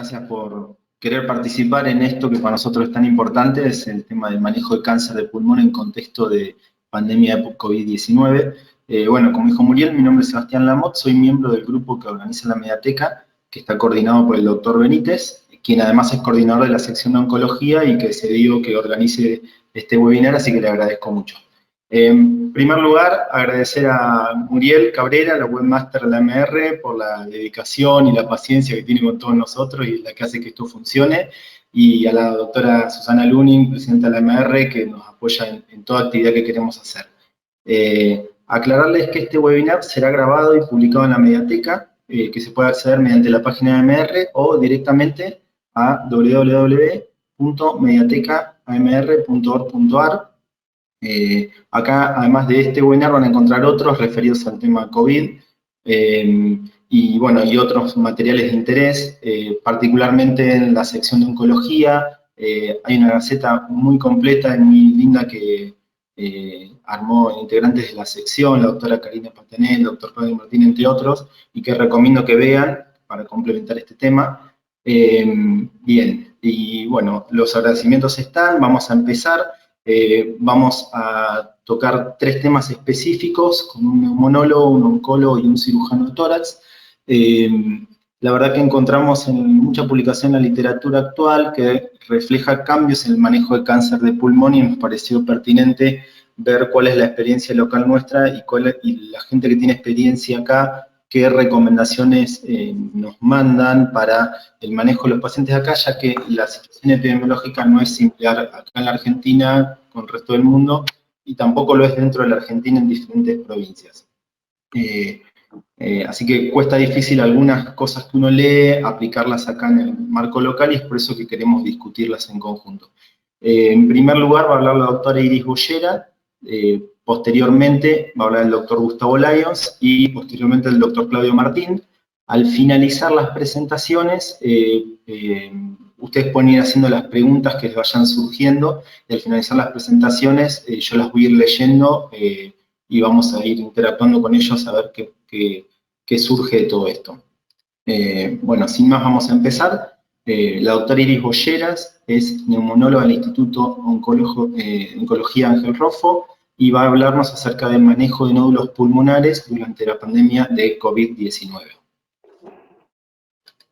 gracias por querer participar en esto que para nosotros es tan importante, es el tema del manejo de cáncer de pulmón en contexto de pandemia de COVID-19. Bueno, como dijo Muriel, mi nombre es Sebastián Lamotte, soy miembro del grupo que organiza la Mediateca, que está coordinado por el doctor Benítez, quien además es coordinador de la sección de oncología y que se dio que organice este webinar, así que le agradezco mucho. En primer lugar, agradecer a Muriel Cabrera, la webmaster de la MR, por la dedicación y la paciencia que tiene con todos nosotros y la que hace que esto funcione, y a la doctora Susana Luning, presidenta de la MR, que nos apoya en toda actividad que queremos hacer. Aclararles que este webinar será grabado y publicado en la Mediateca, que se puede acceder mediante la página de MR o directamente a www.mediatecaamr.org.ar. Acá, además de este webinar, van a encontrar otros referidos al tema COVID y, bueno, y otros materiales de interés, particularmente en la sección de oncología. Hay una gaceta muy completa y muy linda que armó integrantes de la sección, la doctora Karina Patanel, el doctor Claudio Martín, entre otros, y que recomiendo que vean para complementar este tema. Bien, y bueno, los agradecimientos están, vamos a empezar. Vamos a tocar 3 temas específicos con un neumonólogo, un oncólogo y un cirujano de tórax. La verdad que encontramos en mucha publicación en la literatura actual que refleja cambios en el manejo de cáncer de pulmón y nos pareció pertinente ver cuál es la experiencia local nuestra y la gente que tiene experiencia acá, qué recomendaciones nos mandan para el manejo de los pacientes acá, ya que la situación epidemiológica no es similar acá en la Argentina con el resto del mundo, y tampoco lo es dentro de la Argentina en diferentes provincias. Así que cuesta difícil algunas cosas que uno lee, aplicarlas acá en el marco local, y es por eso que queremos discutirlas en conjunto. En primer lugar va a hablar la doctora Iris Bollera, posteriormente va a hablar el doctor Gustavo Lyons y posteriormente el doctor Claudio Martín. Al finalizar las presentaciones, ustedes pueden ir haciendo las preguntas que les vayan surgiendo, y al finalizar las presentaciones yo las voy a ir leyendo y vamos a ir interactuando con ellos a ver qué surge de todo esto. Bueno, sin más vamos a empezar. La doctora Iris Bolleras es neumonóloga del Instituto Oncología Ángel Roffo y va a hablarnos acerca del manejo de nódulos pulmonares durante la pandemia de COVID-19.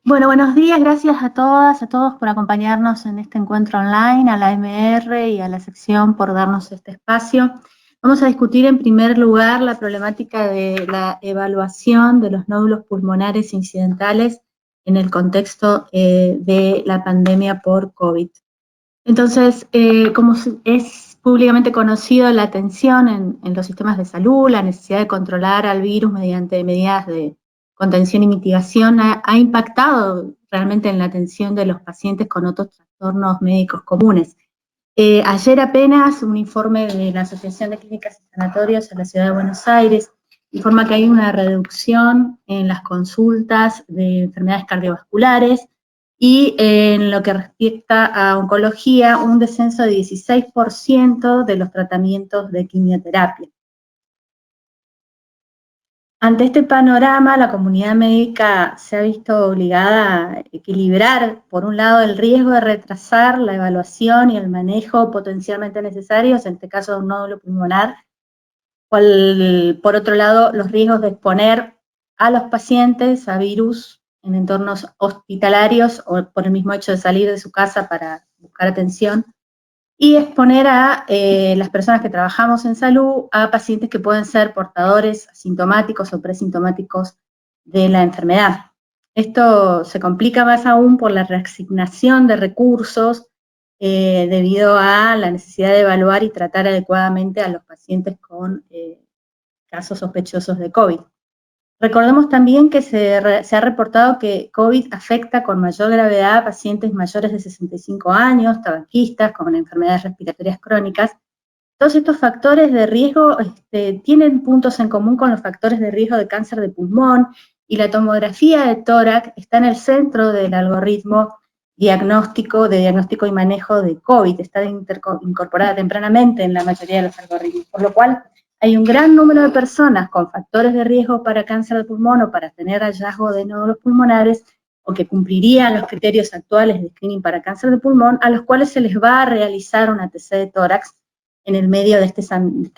Bueno, buenos días, gracias a todas, a todos por acompañarnos en este encuentro online, a la MR y a la sección por darnos este espacio. Vamos a discutir en primer lugar la problemática de la evaluación de los nódulos pulmonares incidentales en el contexto de la pandemia por COVID. Entonces, como es públicamente conocido, la atención en los sistemas de salud, la necesidad de controlar al virus mediante medidas de contención y mitigación ha impactado realmente en la atención de los pacientes con otros trastornos médicos comunes. Ayer apenas un informe de la Asociación de Clínicas y Sanatorios en la Ciudad de Buenos Aires informa que hay una reducción en las consultas de enfermedades cardiovasculares y en lo que respecta a oncología, un descenso de 16% de los tratamientos de quimioterapia. Ante este panorama, la comunidad médica se ha visto obligada a equilibrar, por un lado, el riesgo de retrasar la evaluación y el manejo potencialmente necesarios, en este caso de un nódulo pulmonar, por otro lado, los riesgos de exponer a los pacientes a virus en entornos hospitalarios o por el mismo hecho de salir de su casa para buscar atención, y exponer a las personas que trabajamos en salud a pacientes que pueden ser portadores asintomáticos o presintomáticos de la enfermedad. Esto se complica más aún por la reasignación de recursos debido a la necesidad de evaluar y tratar adecuadamente a los pacientes con casos sospechosos de COVID. Recordemos también que se ha reportado que COVID afecta con mayor gravedad a pacientes mayores de 65 años, tabaquistas, con enfermedades respiratorias crónicas. Todos estos factores de riesgo tienen puntos en común con los factores de riesgo de cáncer de pulmón, y la tomografía de tórax está en el centro del algoritmo de diagnóstico y manejo de COVID, está incorporada tempranamente en la mayoría de los algoritmos, por lo cual hay un gran número de personas con factores de riesgo para cáncer de pulmón o para tener hallazgo de nódulos pulmonares o que cumplirían los criterios actuales de screening para cáncer de pulmón, a los cuales se les va a realizar una TC de tórax en el medio de este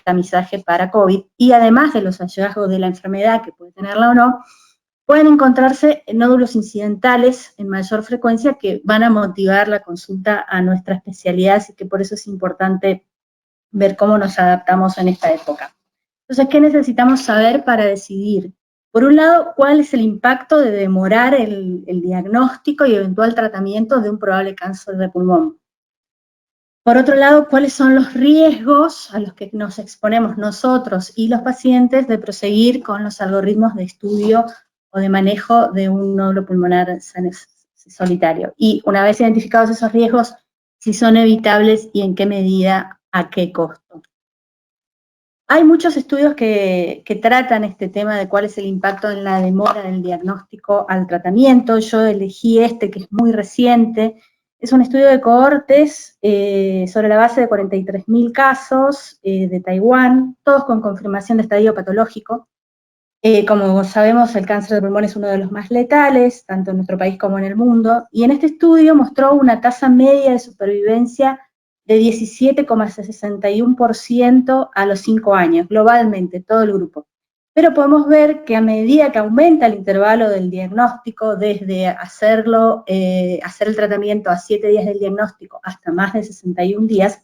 tamizaje para COVID, y además de los hallazgos de la enfermedad, que puede tenerla o no, pueden encontrarse nódulos incidentales en mayor frecuencia que van a motivar la consulta a nuestra especialidad, así que por eso es importante ver cómo nos adaptamos en esta época. Entonces, ¿qué necesitamos saber para decidir? Por un lado, ¿cuál es el impacto de demorar el diagnóstico y eventual tratamiento de un probable cáncer de pulmón? Por otro lado, ¿cuáles son los riesgos a los que nos exponemos nosotros y los pacientes de proseguir con los algoritmos de estudio o de manejo de un nódulo pulmonar solitario? Y una vez identificados esos riesgos, si son evitables y en qué medida, a qué costo. Hay muchos estudios que tratan este tema de cuál es el impacto en la demora del diagnóstico al tratamiento. Yo elegí este, que es muy reciente. Es un estudio de cohortes sobre la base de 43.000 casos de Taiwán, todos con confirmación de estadio patológico. Como sabemos, el cáncer de pulmón es uno de los más letales, tanto en nuestro país como en el mundo, y en este estudio mostró una tasa media de supervivencia de 17,61% a los 5 años, globalmente, todo el grupo. Pero podemos ver que a medida que aumenta el intervalo del diagnóstico, desde hacer el tratamiento a 7 días del diagnóstico hasta más de 61 días,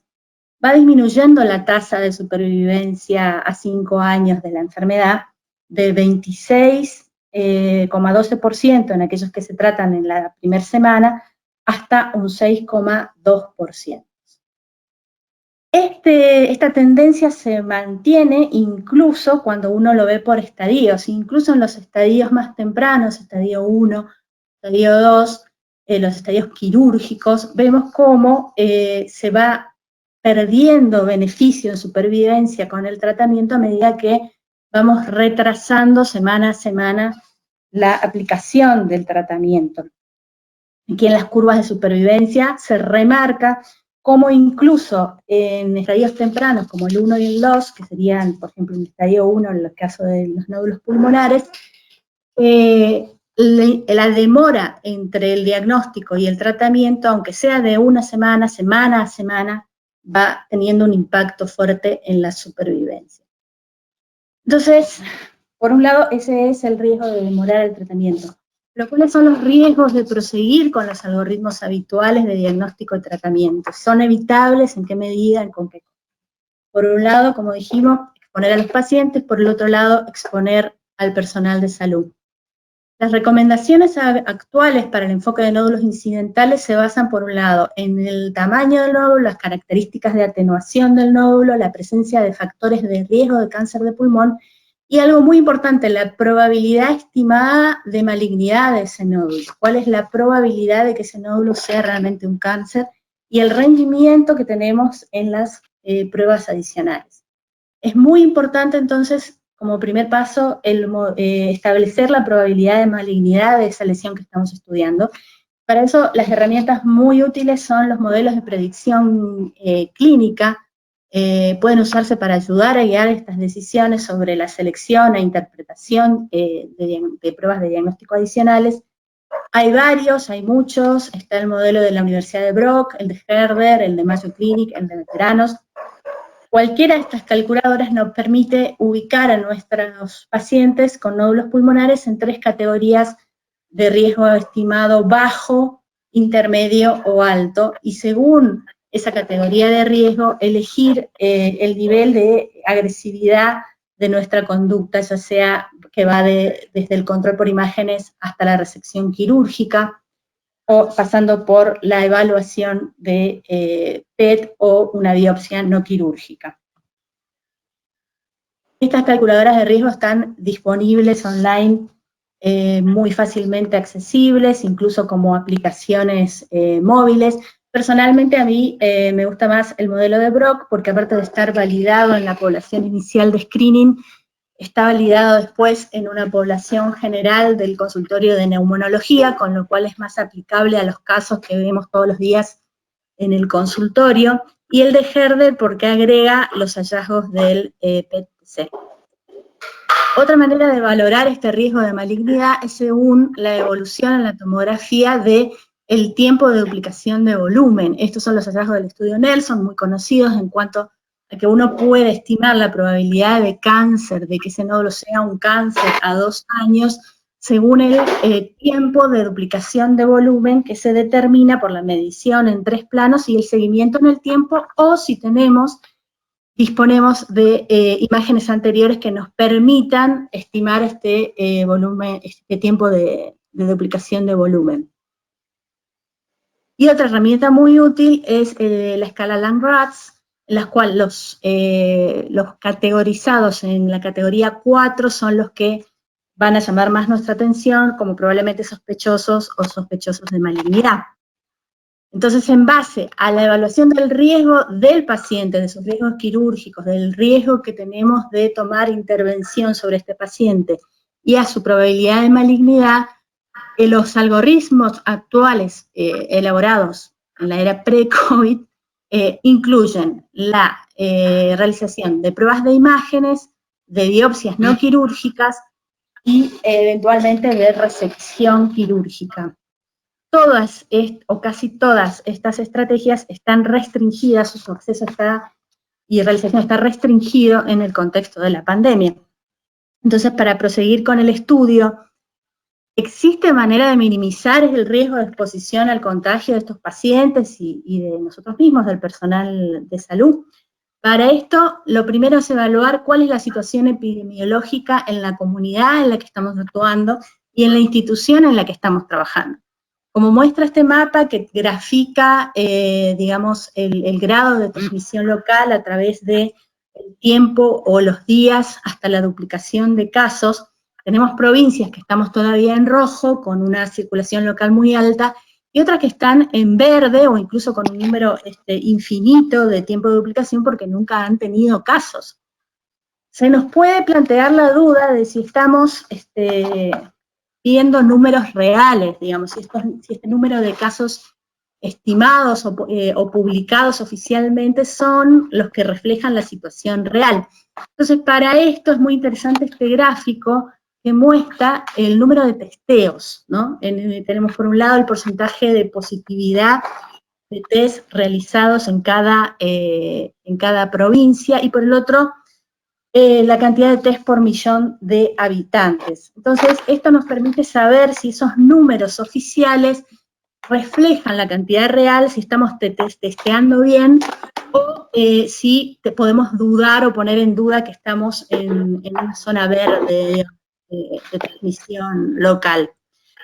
va disminuyendo la tasa de supervivencia a 5 años de la enfermedad, de 26,12% en aquellos que se tratan en la primera semana, hasta un 6,2%. Esta tendencia se mantiene incluso cuando uno lo ve por estadios, incluso en los estadios más tempranos, estadio 1, estadio 2, los estadios quirúrgicos, vemos cómo se va perdiendo beneficio en supervivencia con el tratamiento a medida que vamos retrasando semana a semana la aplicación del tratamiento. Aquí en las curvas de supervivencia se remarca cómo incluso en estadios tempranos, como el 1 y el 2, que serían, por ejemplo, en el estadio 1, en el caso de los nódulos pulmonares, la demora entre el diagnóstico y el tratamiento, aunque sea de una semana, semana a semana, va teniendo un impacto fuerte en la supervivencia. Entonces, por un lado, ese es el riesgo de demorar el tratamiento. Pero ¿cuáles son los riesgos de proseguir con los algoritmos habituales de diagnóstico y tratamiento? ¿Son evitables? ¿En qué medida? ¿Con qué? Por un lado, como dijimos, exponer a los pacientes, por el otro lado, exponer al personal de salud. Las recomendaciones actuales para el enfoque de nódulos incidentales se basan, por un lado, en el tamaño del nódulo, las características de atenuación del nódulo, la presencia de factores de riesgo de cáncer de pulmón, y algo muy importante, la probabilidad estimada de malignidad de ese nódulo. ¿Cuál es la probabilidad de que ese nódulo sea realmente un cáncer? Y el rendimiento que tenemos en las pruebas adicionales. Es muy importante, entonces, como primer paso, establecer la probabilidad de malignidad de esa lesión que estamos estudiando. Para eso, las herramientas muy útiles son los modelos de predicción clínica. Pueden usarse para ayudar a guiar estas decisiones sobre la selección e interpretación de pruebas de diagnóstico adicionales. Hay varios, hay muchos. Está el modelo de la Universidad de Brock, el de Herder, el de Mayo Clinic, el de veteranos. Cualquiera de estas calculadoras nos permite ubicar a nuestros pacientes con nódulos pulmonares en 3 categorías de riesgo estimado: bajo, intermedio o alto, y según esa categoría de riesgo, elegir el nivel de agresividad de nuestra conducta, ya sea que va desde el control por imágenes hasta la resección quirúrgica, o pasando por la evaluación de PET o una biopsia no quirúrgica. Estas calculadoras de riesgo están disponibles online, muy fácilmente accesibles, incluso como aplicaciones móviles. Personalmente a mí me gusta más el modelo de Brock, porque aparte de estar validado en la población inicial de screening, está validado después en una población general del consultorio de neumonología, con lo cual es más aplicable a los casos que vemos todos los días en el consultorio, y el de Herder porque agrega los hallazgos del PET-CT. Otra manera de valorar este riesgo de malignidad es según la evolución en la tomografía de el tiempo de duplicación de volumen. Estos son los hallazgos del estudio Nelson, muy conocidos en cuanto a que uno puede estimar la probabilidad de cáncer, de que ese nódulo sea un cáncer a 2 años, según el tiempo de duplicación de volumen que se determina por la medición en 3 planos y el seguimiento en el tiempo, o si disponemos de imágenes anteriores que nos permitan estimar este volumen, este tiempo de duplicación de volumen. Y otra herramienta muy útil es la escala Langrats, en la cual los categorizados en la categoría 4 son los que van a llamar más nuestra atención como probablemente sospechosos o sospechosos de malignidad. Entonces, en base a la evaluación del riesgo del paciente, de sus riesgos quirúrgicos, del riesgo que tenemos de tomar intervención sobre este paciente y a su probabilidad de malignidad, los algoritmos actuales elaborados en la era pre-COVID incluyen la realización de pruebas de imágenes, de biopsias no quirúrgicas y eventualmente de resección quirúrgica. Todas, o casi todas estas estrategias están restringidas, su acceso y realización está restringido en el contexto de la pandemia. Entonces, para proseguir con el estudio, ¿existe manera de minimizar el riesgo de exposición al contagio de estos pacientes y de nosotros mismos, del personal de salud? Para esto, lo primero es evaluar cuál es la situación epidemiológica en la comunidad en la que estamos actuando y en la institución en la que estamos trabajando. Como muestra este mapa que grafica, digamos, el grado de transmisión local a través del tiempo o los días hasta la duplicación de casos, tenemos provincias que estamos todavía en rojo, con una circulación local muy alta, y otras que están en verde o incluso con un número infinito de tiempo de duplicación porque nunca han tenido casos. Se nos puede plantear la duda de si estamos viendo números reales, digamos, si este número de casos estimados o publicados oficialmente son los que reflejan la situación real. Entonces, para esto es muy interesante este gráfico que muestra el número de testeos, ¿no? Tenemos por un lado el porcentaje de positividad de test realizados en cada provincia, y por el otro, la cantidad de test por millón de habitantes. Entonces, esto nos permite saber si esos números oficiales reflejan la cantidad real, si estamos testeando bien, o si podemos dudar o poner en duda que estamos en una zona verde de transmisión local.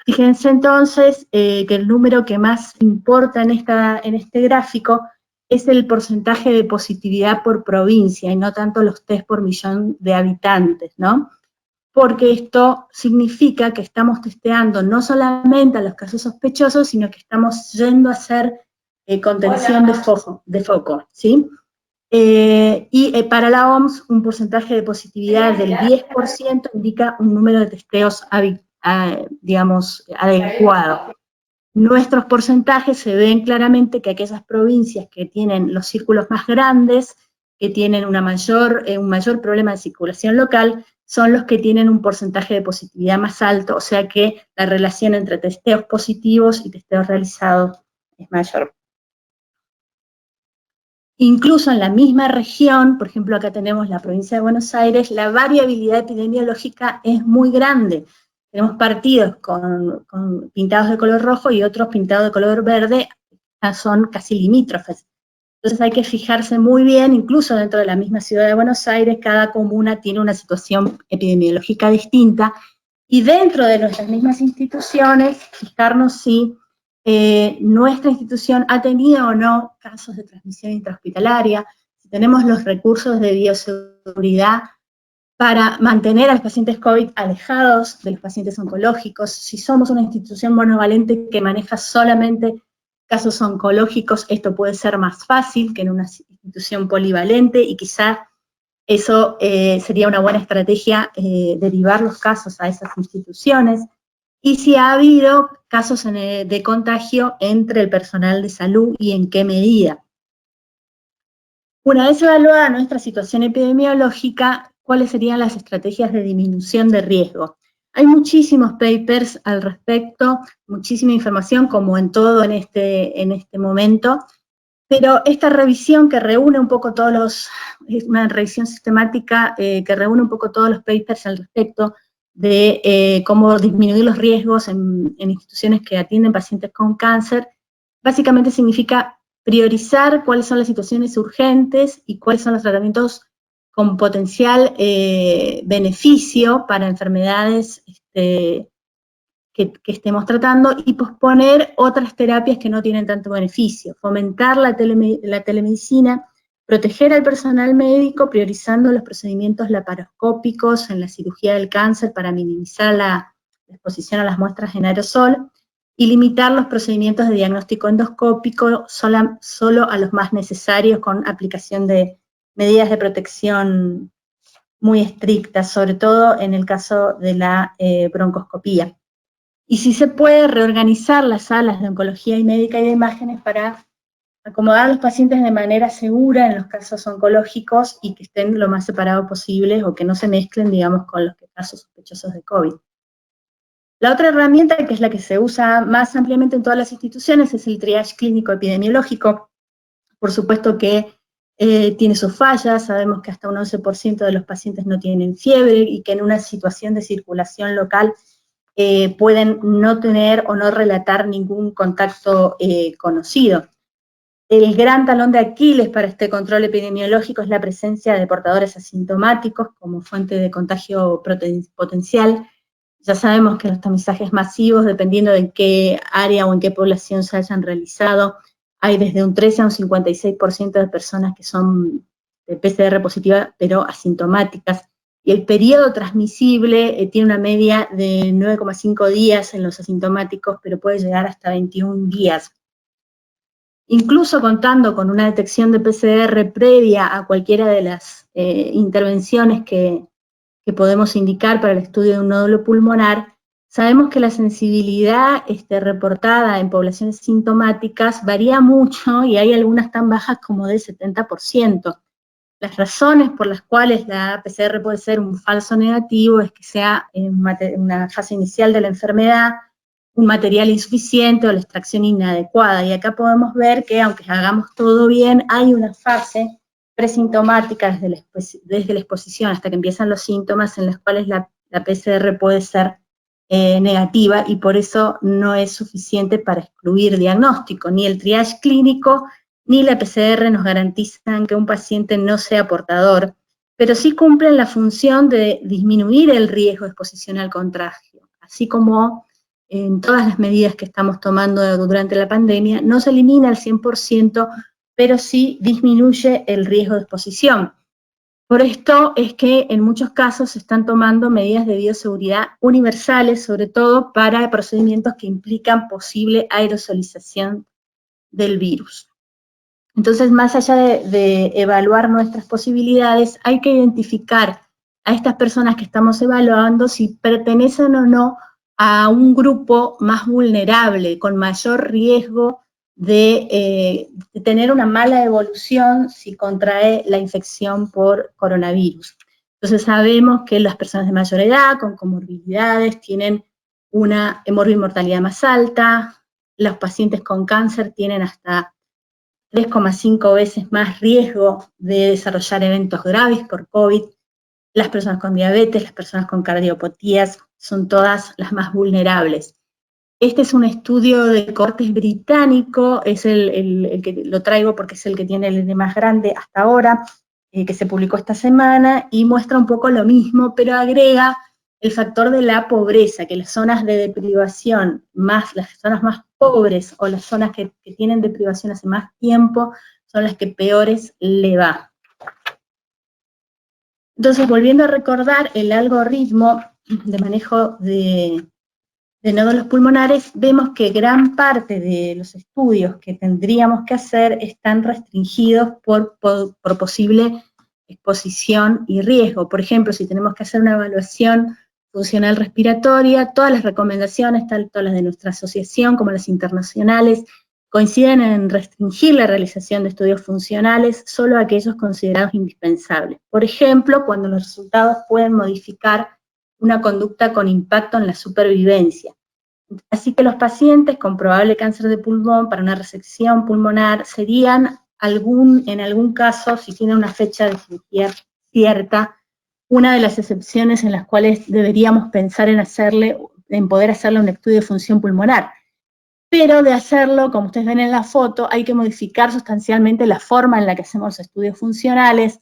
Fíjense entonces que el número que más importa en este gráfico es el porcentaje de positividad por provincia y no tanto los test por millón de habitantes, ¿no? Porque esto significa que estamos testeando no solamente a los casos sospechosos, sino que estamos yendo a hacer contención de foco, ¿sí? Y para la OMS, un porcentaje de positividad del 10% indica un número de testeos, digamos, adecuado. Nuestros porcentajes se ven claramente que aquellas provincias que tienen los círculos más grandes, que tienen un mayor problema de circulación local, son los que tienen un porcentaje de positividad más alto, o sea que la relación entre testeos positivos y testeos realizados es mayor. Incluso en la misma región, por ejemplo, acá tenemos la provincia de Buenos Aires, la variabilidad epidemiológica es muy grande. Tenemos partidos con pintados de color rojo y otros pintados de color verde, son casi limítrofes. Entonces hay que fijarse muy bien, incluso dentro de la misma ciudad de Buenos Aires, cada comuna tiene una situación epidemiológica distinta, y dentro de nuestras mismas instituciones, fijarnos si nuestra institución ha tenido o no casos de transmisión intrahospitalaria, si tenemos los recursos de bioseguridad para mantener a los pacientes COVID alejados de los pacientes oncológicos, si somos una institución monovalente que maneja solamente casos oncológicos, esto puede ser más fácil que en una institución polivalente, y quizá eso sería una buena estrategia, derivar los casos a esas instituciones. Y si ha habido casos de contagio entre el personal de salud y en qué medida. Una vez evaluada nuestra situación epidemiológica, cuáles serían las estrategias de disminución de riesgo. Hay muchísimos papers al respecto, muchísima información, como en todo en este momento, pero esta revisión que reúne un poco es una revisión sistemática que reúne un poco todos los papers al respecto de cómo disminuir los riesgos en instituciones que atienden pacientes con cáncer, básicamente significa priorizar cuáles son las situaciones urgentes y cuáles son los tratamientos con potencial beneficio para enfermedades que estemos tratando y posponer otras terapias que no tienen tanto beneficio. Fomentar la telemedicina, proteger al personal médico priorizando los procedimientos laparoscópicos en la cirugía del cáncer para minimizar la exposición a las muestras en aerosol y limitar los procedimientos de diagnóstico endoscópico solo a los más necesarios con aplicación de medidas de protección muy estrictas, sobre todo en el caso de la broncoscopía. Y si se puede, reorganizar las salas de oncología y médica y de imágenes para acomodar a los pacientes de manera segura en los casos oncológicos y que estén lo más separados posible o que no se mezclen, digamos, con los casos sospechosos de COVID. La otra herramienta, que es la que se usa más ampliamente en todas las instituciones, es el triage clínico epidemiológico. Por supuesto que tiene sus fallas, sabemos que hasta un 11% de los pacientes no tienen fiebre y que en una situación de circulación local pueden no tener o no relatar ningún contacto conocido. El gran talón de Aquiles para este control epidemiológico es la presencia de portadores asintomáticos como fuente de contagio potencial. Ya sabemos que los tamizajes masivos, dependiendo de en qué área o en qué población se hayan realizado, hay desde un 13 a un 56% de personas que son de PCR positiva, pero asintomáticas. Y el periodo transmisible tiene una media de 9,5 días en los asintomáticos, pero puede llegar hasta 21 días. Incluso contando con una detección de PCR previa a cualquiera de las intervenciones que podemos indicar para el estudio de un nódulo pulmonar, sabemos que la sensibilidad reportada en poblaciones sintomáticas varía mucho y hay algunas tan bajas como del 70%. Las razones por las cuales la PCR puede ser un falso negativo es que sea en una fase inicial de la enfermedad, un material insuficiente o la extracción inadecuada. Y acá podemos ver que aunque hagamos todo bien, hay una fase presintomática desde la exposición hasta que empiezan los síntomas en las cuales la PCR puede ser negativa y por eso no es suficiente para excluir diagnóstico. Ni el triage clínico ni la PCR nos garantizan que un paciente no sea portador, pero sí cumplen la función de disminuir el riesgo de exposición al contagio, así como en todas las medidas que estamos tomando durante la pandemia, no se elimina al 100%, pero sí disminuye el riesgo de exposición. Por esto es que en muchos casos se están tomando medidas de bioseguridad universales, sobre todo para procedimientos que implican posible aerosolización del virus. Entonces, más allá de evaluar nuestras posibilidades, hay que identificar a estas personas que estamos evaluando si pertenecen o no a un grupo más vulnerable, con mayor riesgo de tener una mala evolución si contrae la infección por coronavirus. Entonces sabemos que las personas de mayor edad, con comorbilidades, tienen una mortalidad más alta, los pacientes con cáncer tienen hasta 3,5 veces más riesgo de desarrollar eventos graves por COVID, las personas con diabetes, las personas con cardiopatías, son todas las más vulnerables. Este es un estudio de cortes británico, es el que lo traigo porque es el que tiene el más grande hasta ahora, que se publicó esta semana, y muestra un poco lo mismo, pero agrega el factor de la pobreza, que las zonas de deprivación, las zonas más pobres o las zonas que tienen deprivación hace más tiempo, son las que peores le va. Entonces, volviendo a recordar el algoritmo de manejo de nódulos pulmonares, vemos que gran parte de los estudios que tendríamos que hacer están restringidos por posible exposición y riesgo. Por ejemplo, si tenemos que hacer una evaluación funcional respiratoria, todas las recomendaciones, tanto las de nuestra asociación como las internacionales, coinciden en restringir la realización de estudios funcionales solo a aquellos considerados indispensables. Por ejemplo, cuando los resultados pueden modificar una conducta con impacto en la supervivencia. Así que los pacientes con probable cáncer de pulmón para una resección pulmonar serían, en algún caso, si tiene una fecha de cirugía cierta, una de las excepciones en las cuales deberíamos pensar en poder hacerle un estudio de función pulmonar. Pero de hacerlo, como ustedes ven en la foto, hay que modificar sustancialmente la forma en la que hacemos estudios funcionales,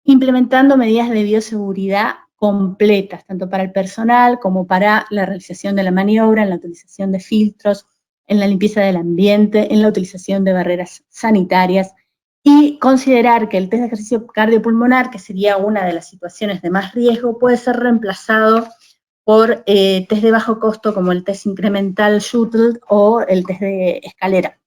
implementando medidas de bioseguridad completas, tanto para el personal como para la realización de la maniobra, en la utilización de filtros, en la limpieza del ambiente, en la utilización de barreras sanitarias, y considerar que el test de ejercicio cardiopulmonar, que sería una de las situaciones de más riesgo, puede ser reemplazado por test de bajo costo como el test incremental Shuttle o el test de escalera.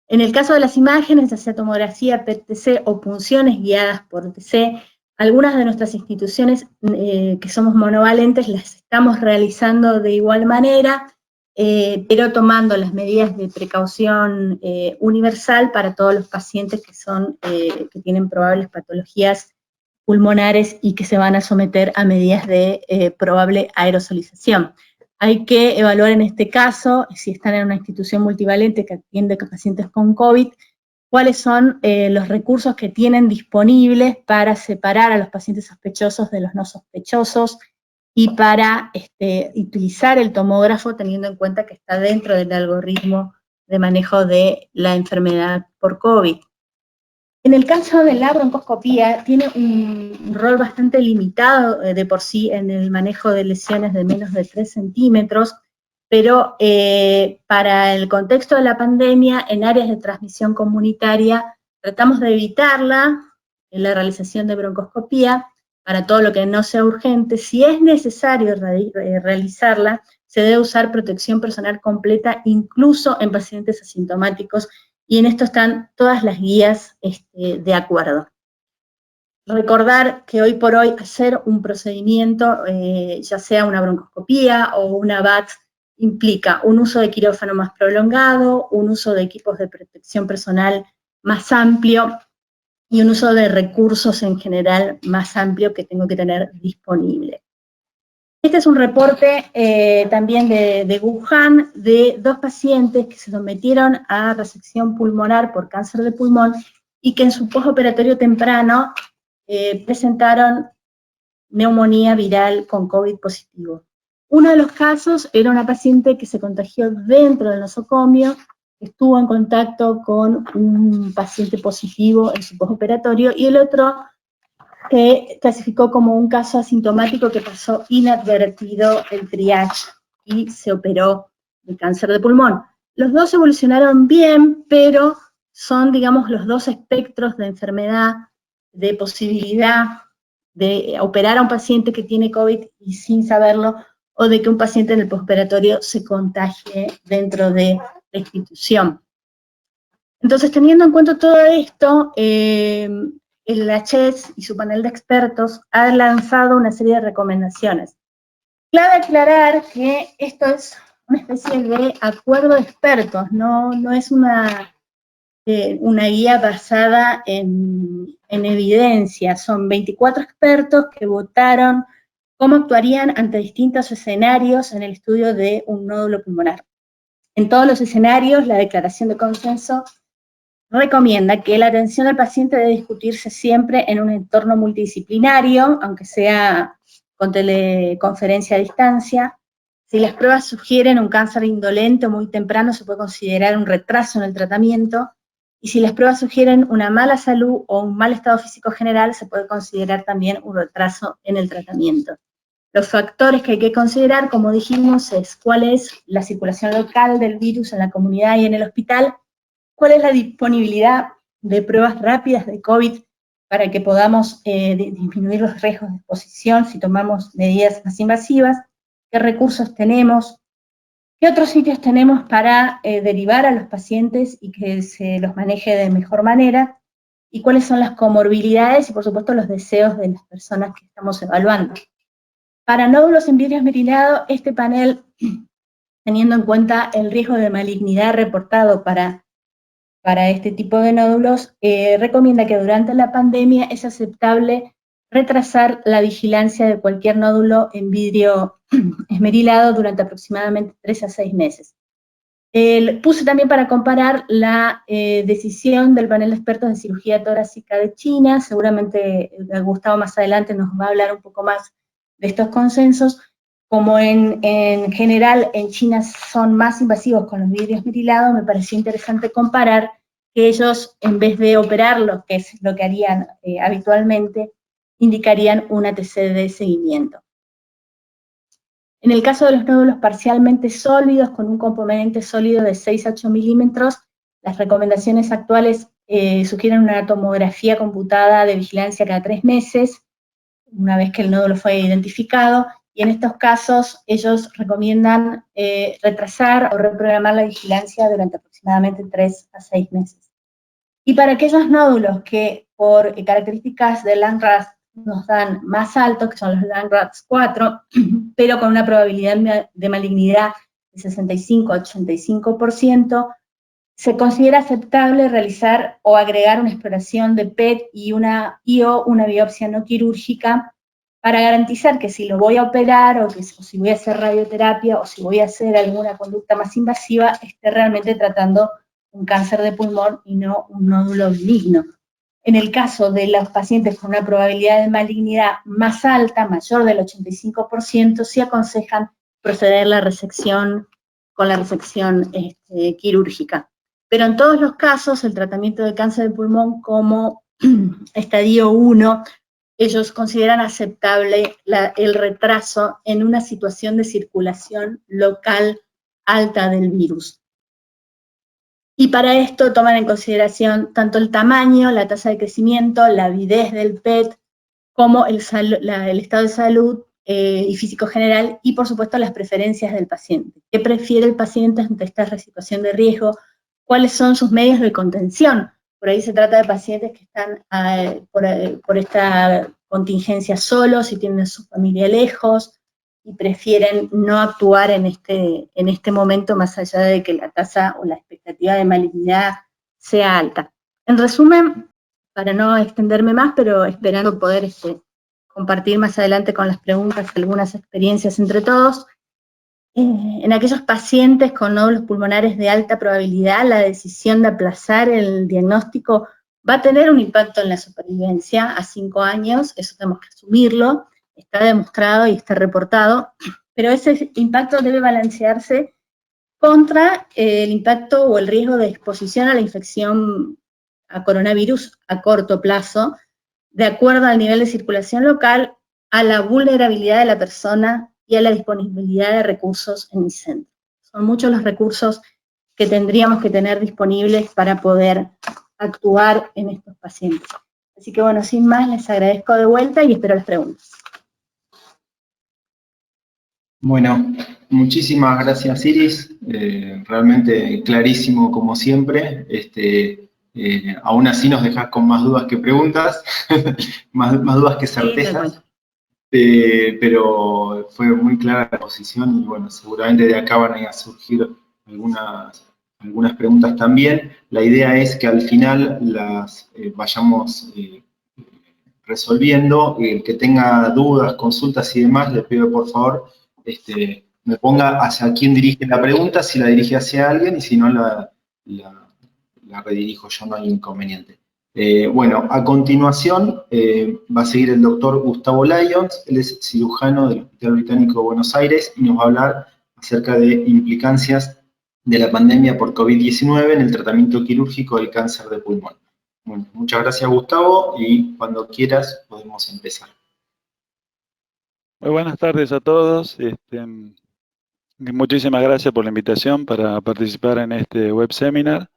En el caso de las imágenes, ya sea tomografía, PET-TC o punciones guiadas por TC, algunas de nuestras instituciones que somos monovalentes las estamos realizando de igual manera, pero tomando las medidas de precaución universal para todos los pacientes que tienen probables patologías pulmonares y que se van a someter a medidas de probable aerosolización. Hay que evaluar en este caso, si están en una institución multivalente que atiende a pacientes con COVID, cuáles son los recursos que tienen disponibles para separar a los pacientes sospechosos de los no sospechosos y para utilizar el tomógrafo teniendo en cuenta que está dentro del algoritmo de manejo de la enfermedad por COVID. En el caso de la broncoscopía, tiene un rol bastante limitado de por sí en el manejo de lesiones de menos de 3 centímetros, pero para el contexto de la pandemia, en áreas de transmisión comunitaria, tratamos de evitarla en la realización de broncoscopía, para todo lo que no sea urgente. Si es necesario realizarla, se debe usar protección personal completa, incluso en pacientes asintomáticos, y en esto están todas las guías de acuerdo. Recordar que hoy por hoy hacer un procedimiento, ya sea una broncoscopía o una BAT, implica un uso de quirófano más prolongado, un uso de equipos de protección personal más amplio y un uso de recursos en general más amplio que tengo que tener disponible. Este es un reporte también de Wuhan de 2 pacientes que se sometieron a resección pulmonar por cáncer de pulmón y que en su postoperatorio temprano presentaron neumonía viral con COVID positivo. Uno de los casos era una paciente que se contagió dentro del nosocomio, estuvo en contacto con un paciente positivo en su postoperatorio, y el otro que clasificó como un caso asintomático que pasó inadvertido el triage y se operó de cáncer de pulmón. Los dos evolucionaron bien, pero son, digamos, los dos espectros de enfermedad, de posibilidad de operar a un paciente que tiene COVID y sin saberlo, o de que un paciente en el postoperatorio se contagie dentro de la institución. Entonces, teniendo en cuenta todo esto, el HES y su panel de expertos han lanzado una serie de recomendaciones. Clave aclarar que esto es una especie de acuerdo de expertos, no es una guía basada en evidencia. Son 24 expertos que votaron cómo actuarían ante distintos escenarios en el estudio de un nódulo pulmonar. En todos los escenarios, la declaración de consenso recomienda que la atención al paciente debe discutirse siempre en un entorno multidisciplinario, aunque sea con teleconferencia a distancia. Si las pruebas sugieren un cáncer indolente o muy temprano, se puede considerar un retraso en el tratamiento, y si las pruebas sugieren una mala salud o un mal estado físico general, se puede considerar también un retraso en el tratamiento. Los factores que hay que considerar, como dijimos, es cuál es la circulación local del virus en la comunidad y en el hospital, cuál es la disponibilidad de pruebas rápidas de COVID para que podamos disminuir los riesgos de exposición si tomamos medidas más invasivas, qué recursos tenemos, qué otros sitios tenemos para derivar a los pacientes y que se los maneje de mejor manera, y cuáles son las comorbilidades y, por supuesto, los deseos de las personas que estamos evaluando. Para nódulos en vidrio esmerilado, este panel teniendo en cuenta el riesgo de malignidad reportado para este tipo de nódulos, recomienda que durante la pandemia es aceptable retrasar la vigilancia de cualquier nódulo en vidrio esmerilado durante aproximadamente 3 a 6 meses. Puse también para comparar la decisión del panel de expertos de cirugía torácica de China. Seguramente Gustavo más adelante nos va a hablar un poco más de estos consensos. Como en general en China son más invasivos con los vidrios esmerilados, me pareció interesante comparar que ellos, en vez de operarlos, que es lo que harían habitualmente, indicarían un ATC de seguimiento. En el caso de los nódulos parcialmente sólidos, con un componente sólido de 6 a 8 milímetros, las recomendaciones actuales sugieren una tomografía computada de vigilancia cada 3 meses, una vez que el nódulo fue identificado, y en estos casos ellos recomiendan retrasar o reprogramar la vigilancia durante aproximadamente 3 a 6 meses. Y para aquellos nódulos que por características del Landrast nos dan más altos, que son los Landrast 4, pero con una probabilidad de malignidad de 65 a 85%, se considera aceptable realizar o agregar una exploración de PET y o una biopsia no quirúrgica para garantizar que si lo voy a operar o si voy a hacer radioterapia o si voy a hacer alguna conducta más invasiva, esté realmente tratando un cáncer de pulmón y no un nódulo benigno. En el caso de los pacientes con una probabilidad de malignidad más alta, mayor del 85%, se aconsejan proceder con la resección quirúrgica. Pero en todos los casos, el tratamiento de cáncer de pulmón como estadio 1, ellos consideran aceptable el retraso en una situación de circulación local alta del virus. Y para esto toman en consideración tanto el tamaño, la tasa de crecimiento, la avidez del PET, como el estado de salud y físico general, y por supuesto las preferencias del paciente. ¿Qué prefiere el paciente ante esta situación de riesgo? ¿Cuáles son sus medios de contención? Por ahí se trata de pacientes que están por esta contingencia solos y tienen a su familia lejos, y prefieren no actuar en este momento, más allá de que la tasa o la expectativa de malignidad sea alta. En resumen, para no extenderme más, pero esperando poder compartir más adelante con las preguntas algunas experiencias entre todos, en aquellos pacientes con nódulos pulmonares de alta probabilidad, la decisión de aplazar el diagnóstico va a tener un impacto en la supervivencia a 5 años, eso tenemos que asumirlo, está demostrado y está reportado, pero ese impacto debe balancearse contra el impacto o el riesgo de exposición a la infección a coronavirus a corto plazo, de acuerdo al nivel de circulación local, a la vulnerabilidad de la persona y a la disponibilidad de recursos en mi centro. Son muchos los recursos que tendríamos que tener disponibles para poder actuar en estos pacientes. Así que bueno, sin más, les agradezco de vuelta y espero las preguntas. Bueno, muchísimas gracias, Iris. Realmente clarísimo como siempre. Aún así nos dejas con más dudas que preguntas, más dudas que certezas. Sí, pero fue muy clara la posición y bueno, seguramente de acá van a surgir algunas preguntas también. La idea es que al final las vayamos resolviendo. El que tenga dudas, consultas y demás, le pido por favor me ponga hacia quién dirige la pregunta, si la dirige hacia alguien y si no la redirijo yo, no hay inconveniente. Bueno, a continuación va a seguir el doctor Gustavo Lyons, él es cirujano del Hospital Británico de Buenos Aires y nos va a hablar acerca de implicancias de la pandemia por COVID-19 en el tratamiento quirúrgico del cáncer de pulmón. Bueno, muchas gracias, Gustavo, y cuando quieras podemos empezar. Muy buenas tardes a todos. Muchísimas gracias por la invitación para participar en este web seminar.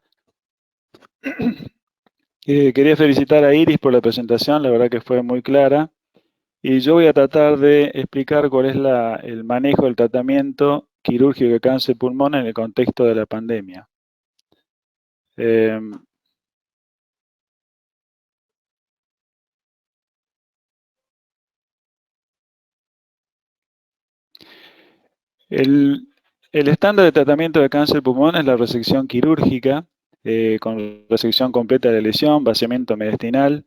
Quería felicitar a Iris por la presentación, la verdad que fue muy clara. Y yo voy a tratar de explicar cuál es el manejo del tratamiento quirúrgico de cáncer de pulmón en el contexto de la pandemia. El estándar de tratamiento de cáncer de pulmón es la resección quirúrgica, con resección completa de la lesión, vaciamiento mediastinal,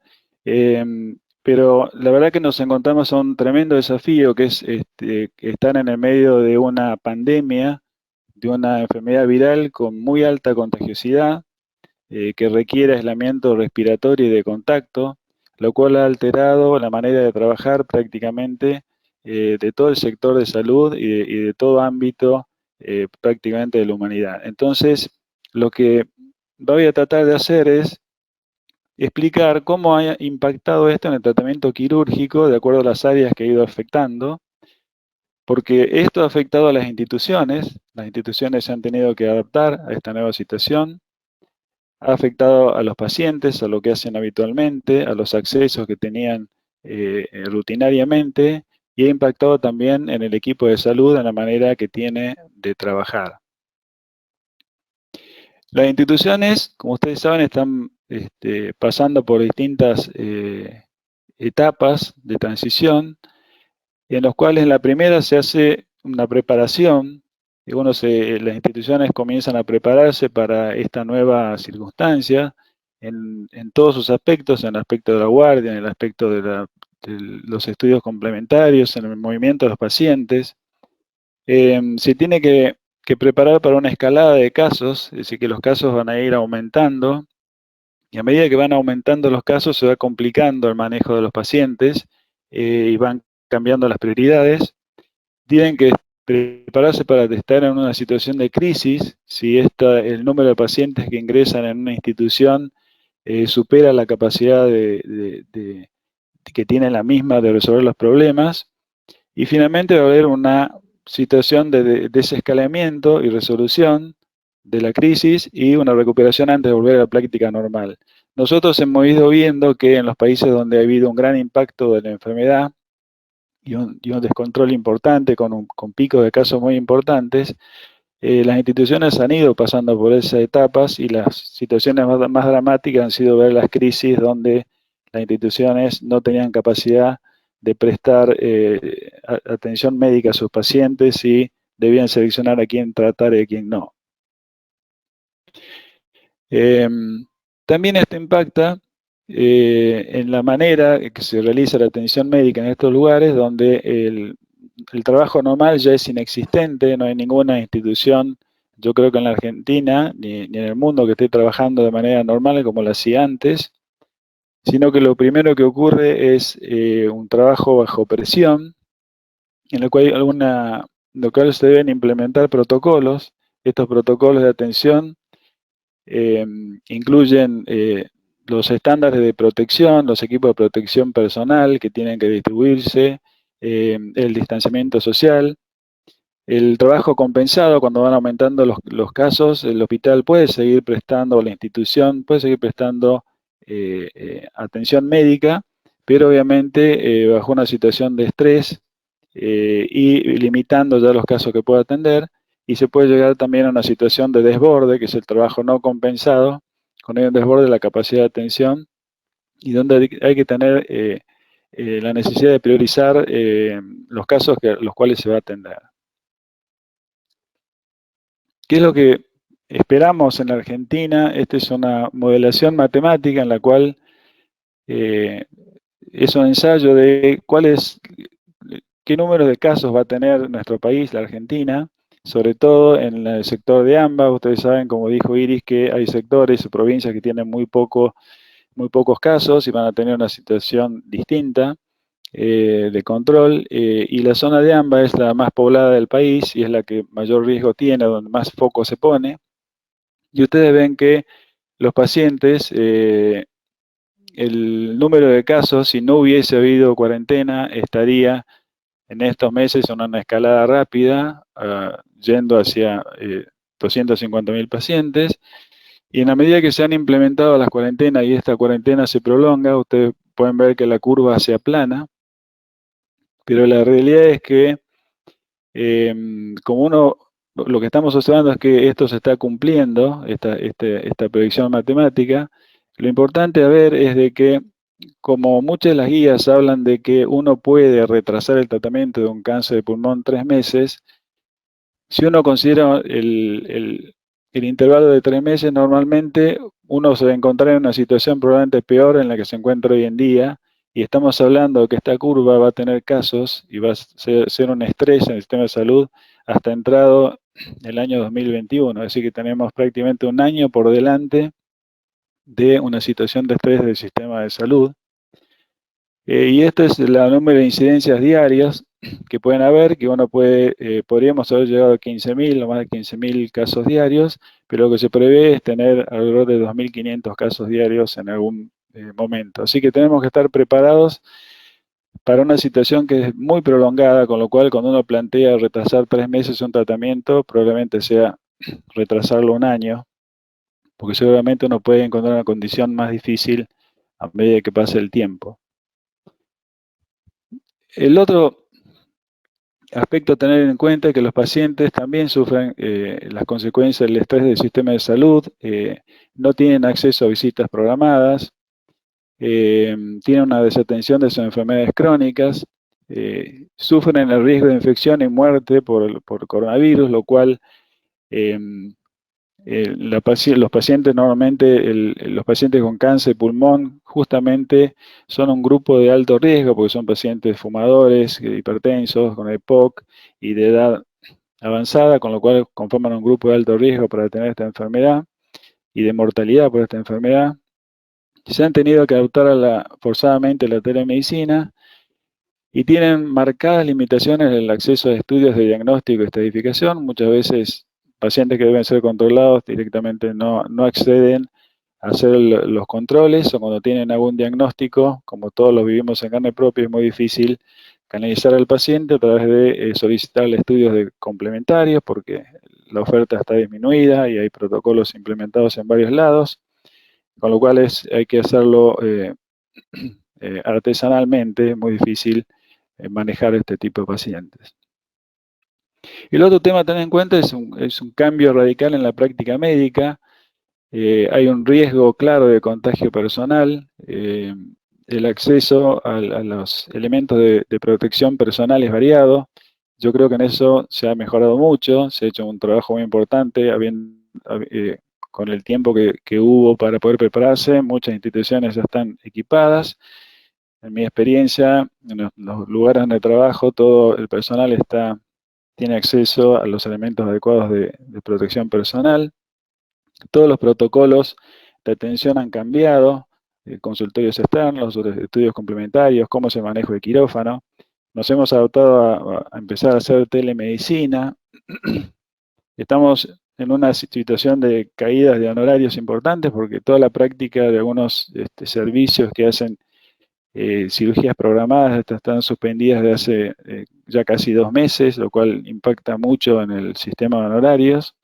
pero la verdad que nos encontramos a un tremendo desafío, que es estar en el medio de una pandemia, de una enfermedad viral con muy alta contagiosidad, que requiere aislamiento respiratorio y de contacto, lo cual ha alterado la manera de trabajar prácticamente de todo el sector de salud y de todo ámbito prácticamente de la humanidad. Entonces, lo que voy a tratar de hacer es explicar cómo ha impactado esto en el tratamiento quirúrgico de acuerdo a las áreas que ha ido afectando, porque esto ha afectado a las instituciones se han tenido que adaptar a esta nueva situación, ha afectado a los pacientes, a lo que hacen habitualmente, a los accesos que tenían rutinariamente, y ha impactado también en el equipo de salud, en la manera que tiene de trabajar. Las instituciones, como ustedes saben, están pasando por distintas etapas de transición, en los cuales en la primera se hace una preparación, y las instituciones comienzan a prepararse para esta nueva circunstancia en todos sus aspectos, en el aspecto de la guardia, en el aspecto de los estudios complementarios, en el movimiento de los pacientes. Se tiene que preparar para una escalada de casos, es decir, que los casos van a ir aumentando, y a medida que van aumentando los casos se va complicando el manejo de los pacientes y van cambiando las prioridades. Tienen que prepararse para estar en una situación de crisis si el número de pacientes que ingresan en una institución supera la capacidad que tiene la misma de resolver los problemas. Y finalmente va a haber una situación de desescalamiento y resolución de la crisis y una recuperación antes de volver a la práctica normal. Nosotros hemos ido viendo que en los países donde ha habido un gran impacto de la enfermedad y un descontrol importante, con picos de casos muy importantes, las instituciones han ido pasando por esas etapas y las situaciones más dramáticas han sido ver las crisis donde las instituciones no tenían capacidad de prestar atención médica a sus pacientes y debían seleccionar a quién tratar y a quién no. También esto impacta en la manera que se realiza la atención médica en estos lugares, donde el trabajo normal ya es inexistente, no hay ninguna institución, yo creo que en la Argentina, ni en el mundo, que esté trabajando de manera normal como lo hacía antes, sino que lo primero que ocurre es un trabajo bajo presión, en lo cual se deben implementar protocolos. Estos protocolos de atención incluyen los estándares de protección, los equipos de protección personal que tienen que distribuirse, el distanciamiento social, el trabajo compensado. Cuando van aumentando los casos, el hospital puede seguir prestando, o la institución puede seguir prestando atención médica, pero obviamente bajo una situación de estrés y limitando ya los casos que puede atender, y se puede llegar también a una situación de desborde, que es el trabajo no compensado, con un desborde de la capacidad de atención, y donde hay que tener la necesidad de priorizar los casos los cuales se va a atender. ¿Qué es lo que esperamos en la Argentina? Esta es una modelación matemática en la cual es un ensayo de qué número de casos va a tener nuestro país, la Argentina, sobre todo en el sector de AMBA. Ustedes saben, como dijo Iris, que hay sectores o provincias que tienen muy pocos casos y van a tener una situación distinta de control, y la zona de AMBA es la más poblada del país y es la que mayor riesgo tiene, donde más foco se pone. Y ustedes ven que los pacientes, el número de casos, si no hubiese habido cuarentena, estaría en estos meses en una escalada rápida, yendo hacia 250.000 pacientes. Y en la medida que se han implementado las cuarentenas y esta cuarentena se prolonga, ustedes pueden ver que la curva se aplana, pero la realidad es que lo que estamos observando es que esto se está cumpliendo, esta predicción matemática. Lo importante a ver es de que, como muchas de las guías hablan de que uno puede retrasar el tratamiento de un cáncer de pulmón 3 meses, Si uno considera el intervalo de 3 meses, normalmente uno se va a encontrar en una situación probablemente peor en la que se encuentra hoy en día, y estamos hablando de que esta curva va a tener casos y va a ser un estrés en el sistema de salud hasta entrado el año 2021, así que tenemos prácticamente un año por delante de una situación de estrés del sistema de salud. Y esta es la número de incidencias diarias que pueden haber, que uno podríamos haber llegado a 15.000 o más de 15.000 casos diarios, pero lo que se prevé es tener alrededor de 2.500 casos diarios en algún momento. Así que tenemos que estar preparados para una situación que es muy prolongada, con lo cual cuando uno plantea retrasar 3 meses un tratamiento, probablemente sea retrasarlo un año, porque seguramente uno puede encontrar una condición más difícil a medida que pase el tiempo. El otro aspecto a tener en cuenta es que los pacientes también sufren las consecuencias del estrés del sistema de salud, no tienen acceso a visitas programadas, tienen una desatención de sus enfermedades crónicas, sufren el riesgo de infección y muerte por coronavirus, lo cual los pacientes normalmente, los pacientes con cáncer de pulmón justamente son un grupo de alto riesgo porque son pacientes fumadores, hipertensos, con EPOC y de edad avanzada, con lo cual conforman un grupo de alto riesgo para tener esta enfermedad y de mortalidad por esta enfermedad. Se han tenido que adoptar forzadamente la telemedicina y tienen marcadas limitaciones en el acceso a estudios de diagnóstico y estadificación. Muchas veces pacientes que deben ser controlados directamente no acceden a hacer los controles, o cuando tienen algún diagnóstico, como todos los vivimos en carne propia, es muy difícil canalizar al paciente a través de solicitarle estudios complementarios, porque la oferta está disminuida y hay protocolos implementados en varios lados, con lo cual hay que hacerlo artesanalmente, muy difícil manejar este tipo de pacientes. El otro tema a tener en cuenta es un cambio radical en la práctica médica. Hay un riesgo claro de contagio personal. El acceso a los elementos de protección personal es variado. Yo creo que en eso se ha mejorado mucho, se ha hecho un trabajo muy importante, con el tiempo que hubo para poder prepararse. Muchas instituciones ya están equipadas. En mi experiencia, en los lugares donde trabajo, todo el personal tiene acceso a los elementos adecuados de protección personal. Todos los protocolos de atención han cambiado, consultorios externos, estudios complementarios, cómo se maneja el quirófano. Nos hemos adaptado a empezar a hacer telemedicina. Estamos en una situación de caídas de honorarios importantes porque toda la práctica de algunos servicios que hacen cirugías programadas están suspendidas desde hace ya casi 2 meses, lo cual impacta mucho en el sistema de honorarios.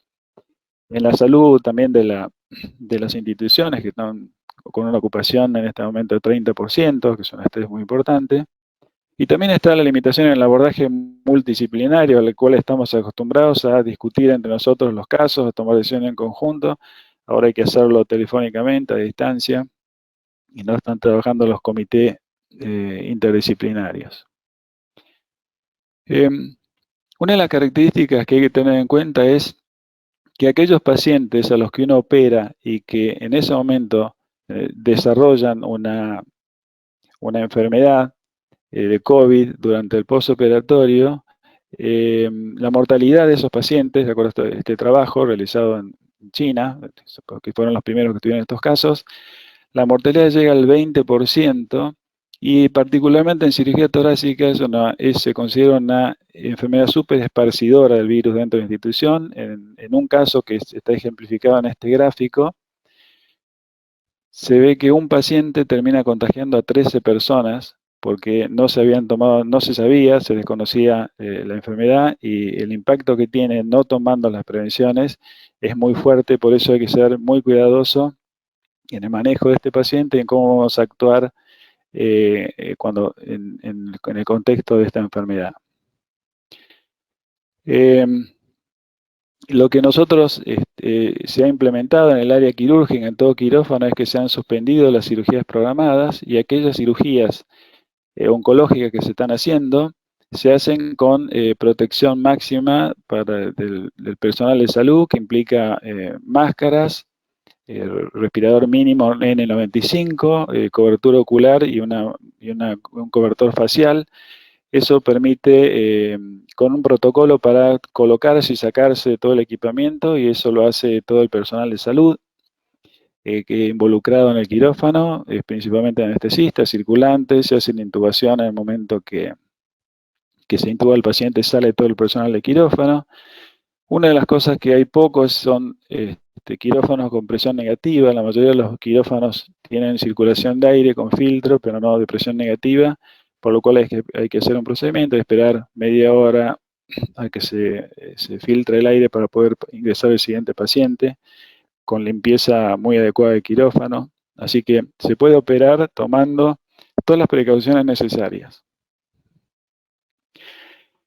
En la salud también de las instituciones, que están con una ocupación en este momento de 30%, que es un estrés muy importante. Y también está la limitación en el abordaje multidisciplinario, al cual estamos acostumbrados a discutir entre nosotros los casos, a tomar decisiones en conjunto. Ahora hay que hacerlo telefónicamente, a distancia, y no están trabajando los comités interdisciplinarios. Una de las características que hay que tener en cuenta es que aquellos pacientes a los que uno opera y que en ese momento desarrollan una enfermedad de COVID durante el postoperatorio, la mortalidad de esos pacientes, de acuerdo a este trabajo realizado en China, que fueron los primeros que tuvieron estos casos, la mortalidad llega al 20%, y particularmente en cirugía torácica se considera una enfermedad súper esparcidora del virus dentro de la institución. En un caso que está ejemplificado en este gráfico, se ve que un paciente termina contagiando a 13 personas porque no se sabía, se desconocía la enfermedad, y el impacto que tiene no tomando las prevenciones es muy fuerte. Por eso hay que ser muy cuidadoso en el manejo de este paciente y en cómo vamos a actuar en el contexto de esta enfermedad. Lo que nosotros se ha implementado en el área quirúrgica, en todo quirófano, es que se han suspendido las cirugías programadas, y aquellas cirugías oncológicas que se están haciendo se hacen con protección máxima del personal de salud, que implica máscaras, respirador mínimo N95, cobertura ocular y un cobertor facial. Eso permite, con un protocolo para colocarse y sacarse todo el equipamiento, y eso lo hace todo el personal de salud que involucrado en el quirófano, principalmente anestesistas, circulantes, se hace la intubación en el momento que se intuba al paciente, sale todo el personal de quirófano. Una de las cosas que hay pocos son quirófanos con presión negativa. La mayoría de los quirófanos tienen circulación de aire con filtro, pero no de presión negativa, por lo cual hay que hacer un procedimiento, esperar media hora a que se filtre el aire para poder ingresar al siguiente paciente, con limpieza muy adecuada de quirófano. Así que se puede operar tomando todas las precauciones necesarias.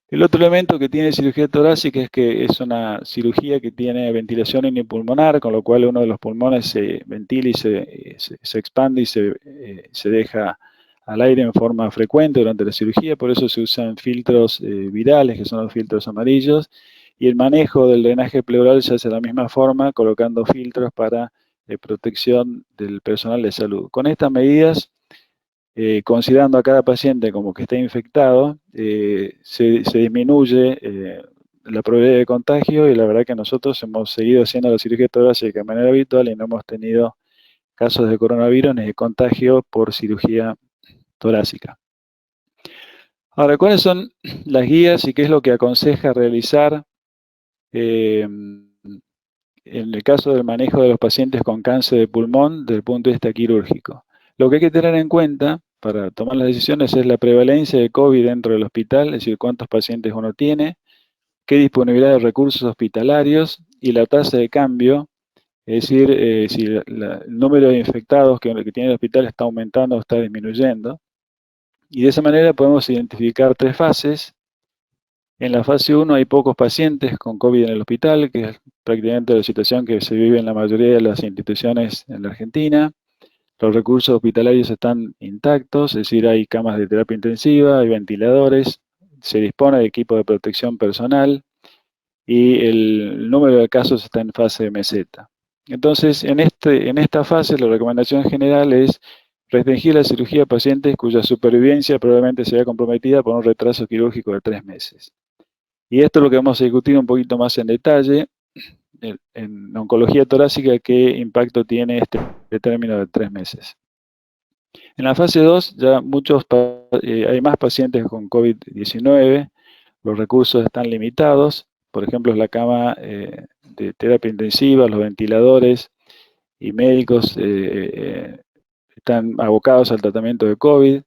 El otro elemento que tiene cirugía torácica es que es una cirugía que tiene ventilación unipulmonar, con lo cual uno de los pulmones se ventila y se expande y se deja al aire en forma frecuente durante la cirugía. Por eso se usan filtros virales, que son los filtros amarillos, y el manejo del drenaje pleural se hace de la misma forma, colocando filtros para protección del personal de salud. Con estas medidas, considerando a cada paciente como que está infectado, se disminuye la probabilidad de contagio, y la verdad que nosotros hemos seguido haciendo la cirugía torácica de manera habitual y no hemos tenido casos de coronavirus ni de contagio por cirugía torácica. Ahora, ¿cuáles son las guías y qué es lo que aconseja realizar en el caso del manejo de los pacientes con cáncer de pulmón desde el punto de vista quirúrgico? Lo que hay que tener en cuenta para tomar las decisiones es la prevalencia de COVID dentro del hospital, es decir, cuántos pacientes uno tiene, qué disponibilidad de recursos hospitalarios y la tasa de cambio, es decir, si el número de infectados que tiene el hospital está aumentando o está disminuyendo. Y de esa manera podemos identificar 3 fases. En la fase 1 hay pocos pacientes con COVID en el hospital, que es prácticamente la situación que se vive en la mayoría de las instituciones en la Argentina. Los recursos hospitalarios están intactos, es decir, hay camas de terapia intensiva, hay ventiladores, se dispone de equipo de protección personal y el número de casos está en fase de meseta. Entonces, en esta fase, la recomendación general es restringir la cirugía a pacientes cuya supervivencia probablemente se vea comprometida por un retraso quirúrgico de 3 meses. Y esto es lo que vamos a discutir un poquito más en detalle en oncología torácica, qué impacto tiene este término de 3 meses. En la fase 2 ya hay más pacientes con COVID-19, los recursos están limitados, por ejemplo, la cama de terapia intensiva, los ventiladores y médicos están abocados al tratamiento de COVID.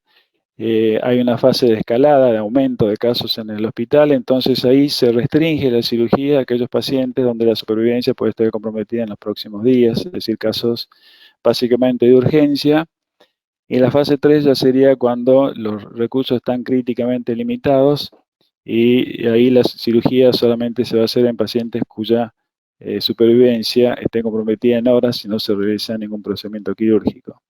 Hay una fase de escalada, de aumento de casos en el hospital, entonces ahí se restringe la cirugía a aquellos pacientes donde la supervivencia puede estar comprometida en los próximos días, es decir, casos básicamente de urgencia. Y la fase 3 ya sería cuando los recursos están críticamente limitados, y ahí la cirugía solamente se va a hacer en pacientes cuya supervivencia esté comprometida en horas y no se realiza ningún procedimiento quirúrgico.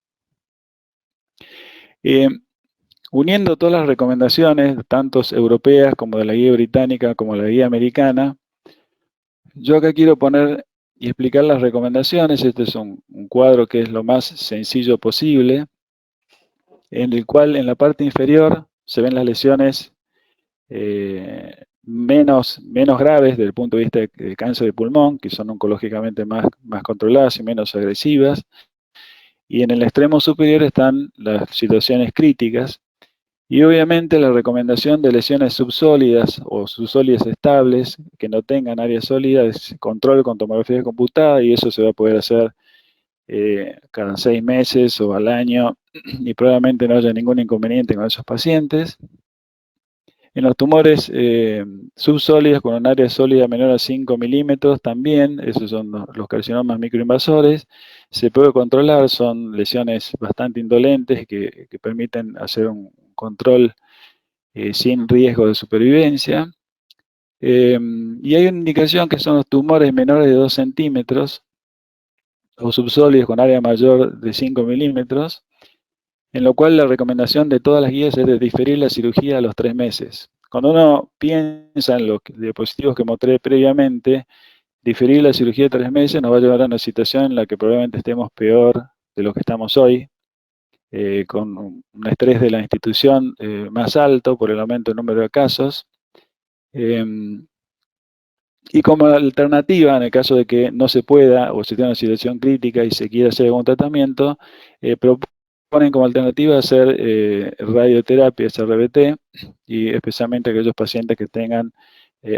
Uniendo todas las recomendaciones, tanto europeas como de la guía británica como la guía americana, yo acá quiero poner y explicar las recomendaciones. Este es un cuadro que es lo más sencillo posible, en el cual en la parte inferior se ven las lesiones menos graves desde el punto de vista de cáncer de pulmón, que son oncológicamente más controladas y menos agresivas, y en el extremo superior están las situaciones críticas. Y obviamente la recomendación de lesiones subsólidas o subsólidas estables que no tengan área sólida es control con tomografía computada, y eso se va a poder hacer cada 6 meses o al año, y probablemente no haya ningún inconveniente con esos pacientes. En los tumores subsólidos con un área sólida menor a 5 milímetros también, esos son los carcinomas microinvasores, se puede controlar, son lesiones bastante indolentes que permiten hacer un control sin riesgo de supervivencia. Y hay una indicación que son los tumores menores de 2 centímetros o subsólidos con área mayor de 5 milímetros, en lo cual la recomendación de todas las guías es de diferir la cirugía a los 3 meses, Cuando uno piensa en los diapositivos que mostré previamente, diferir la cirugía de 3 meses nos va a llevar a una situación en la que probablemente estemos peor de lo que estamos hoy, con un estrés de la institución más alto por el aumento del número de casos. Y como alternativa, en el caso de que no se pueda o se tenga una situación crítica y se quiera hacer algún tratamiento, proponen como alternativa hacer radioterapia, RBT, y especialmente aquellos pacientes que tengan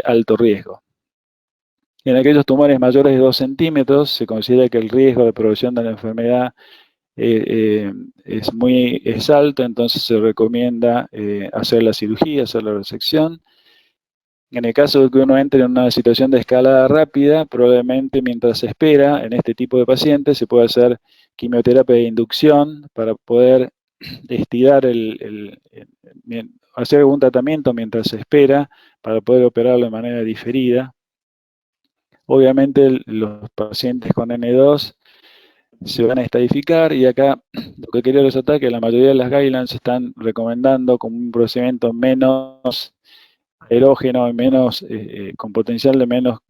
alto riesgo. En aquellos tumores mayores de 2 centímetros se considera que el riesgo de progresión de la enfermedad es alto, entonces se recomienda hacer la cirugía, hacer la resección. En el caso de que uno entre en una situación de escalada rápida, probablemente mientras se espera, en este tipo de pacientes se puede hacer quimioterapia de inducción para poder estirar hacer algún tratamiento mientras se espera, para poder operarlo de manera diferida. Obviamente los pacientes con N2 se van a estadificar, y acá lo que quería resaltar es que la mayoría de las guidelines están recomendando como un procedimiento menos aerógeno y menos, con potencial de menos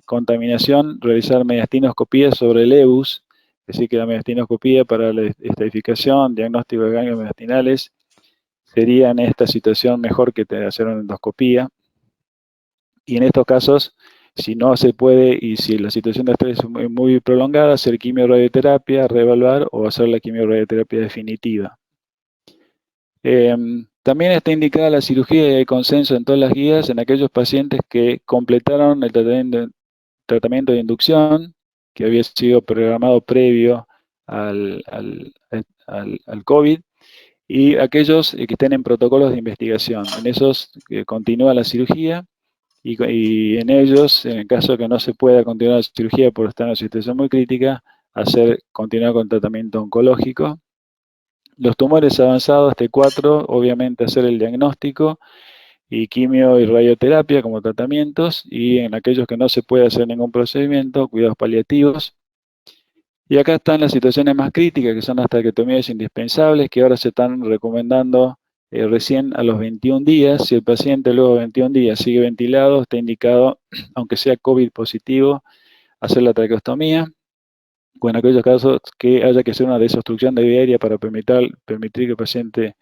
contaminación, realizar mediastinoscopía sobre el EBUS, es decir, que la mediastinoscopía para la estadificación, diagnóstico de ganglios mediastinales, sería en esta situación mejor que hacer una endoscopía. Y en estos casos, si no se puede y si la situación de estrés es muy prolongada, hacer quimioradioterapia, reevaluar o hacer la quimioradioterapia definitiva. También está indicada la cirugía y hay consenso en todas las guías en aquellos pacientes que completaron el tratamiento de inducción, que había sido programado previo al COVID, y aquellos que estén en protocolos de investigación. En esos continúa la cirugía, y en ellos, en el caso de que no se pueda continuar la cirugía por estar en una situación muy crítica, continuar con tratamiento oncológico. Los tumores avanzados T4, obviamente hacer el diagnóstico y quimio y radioterapia como tratamientos, y en aquellos que no se puede hacer ningún procedimiento, cuidados paliativos. Y acá están las situaciones más críticas, que son las traqueotomías indispensables, que ahora se están recomendando recién a los 21 días. Si el paciente luego de 21 días sigue ventilado, está indicado, aunque sea COVID positivo, hacer la traqueostomía. O en aquellos casos que haya que hacer una desobstrucción de vía aérea para permitir que el paciente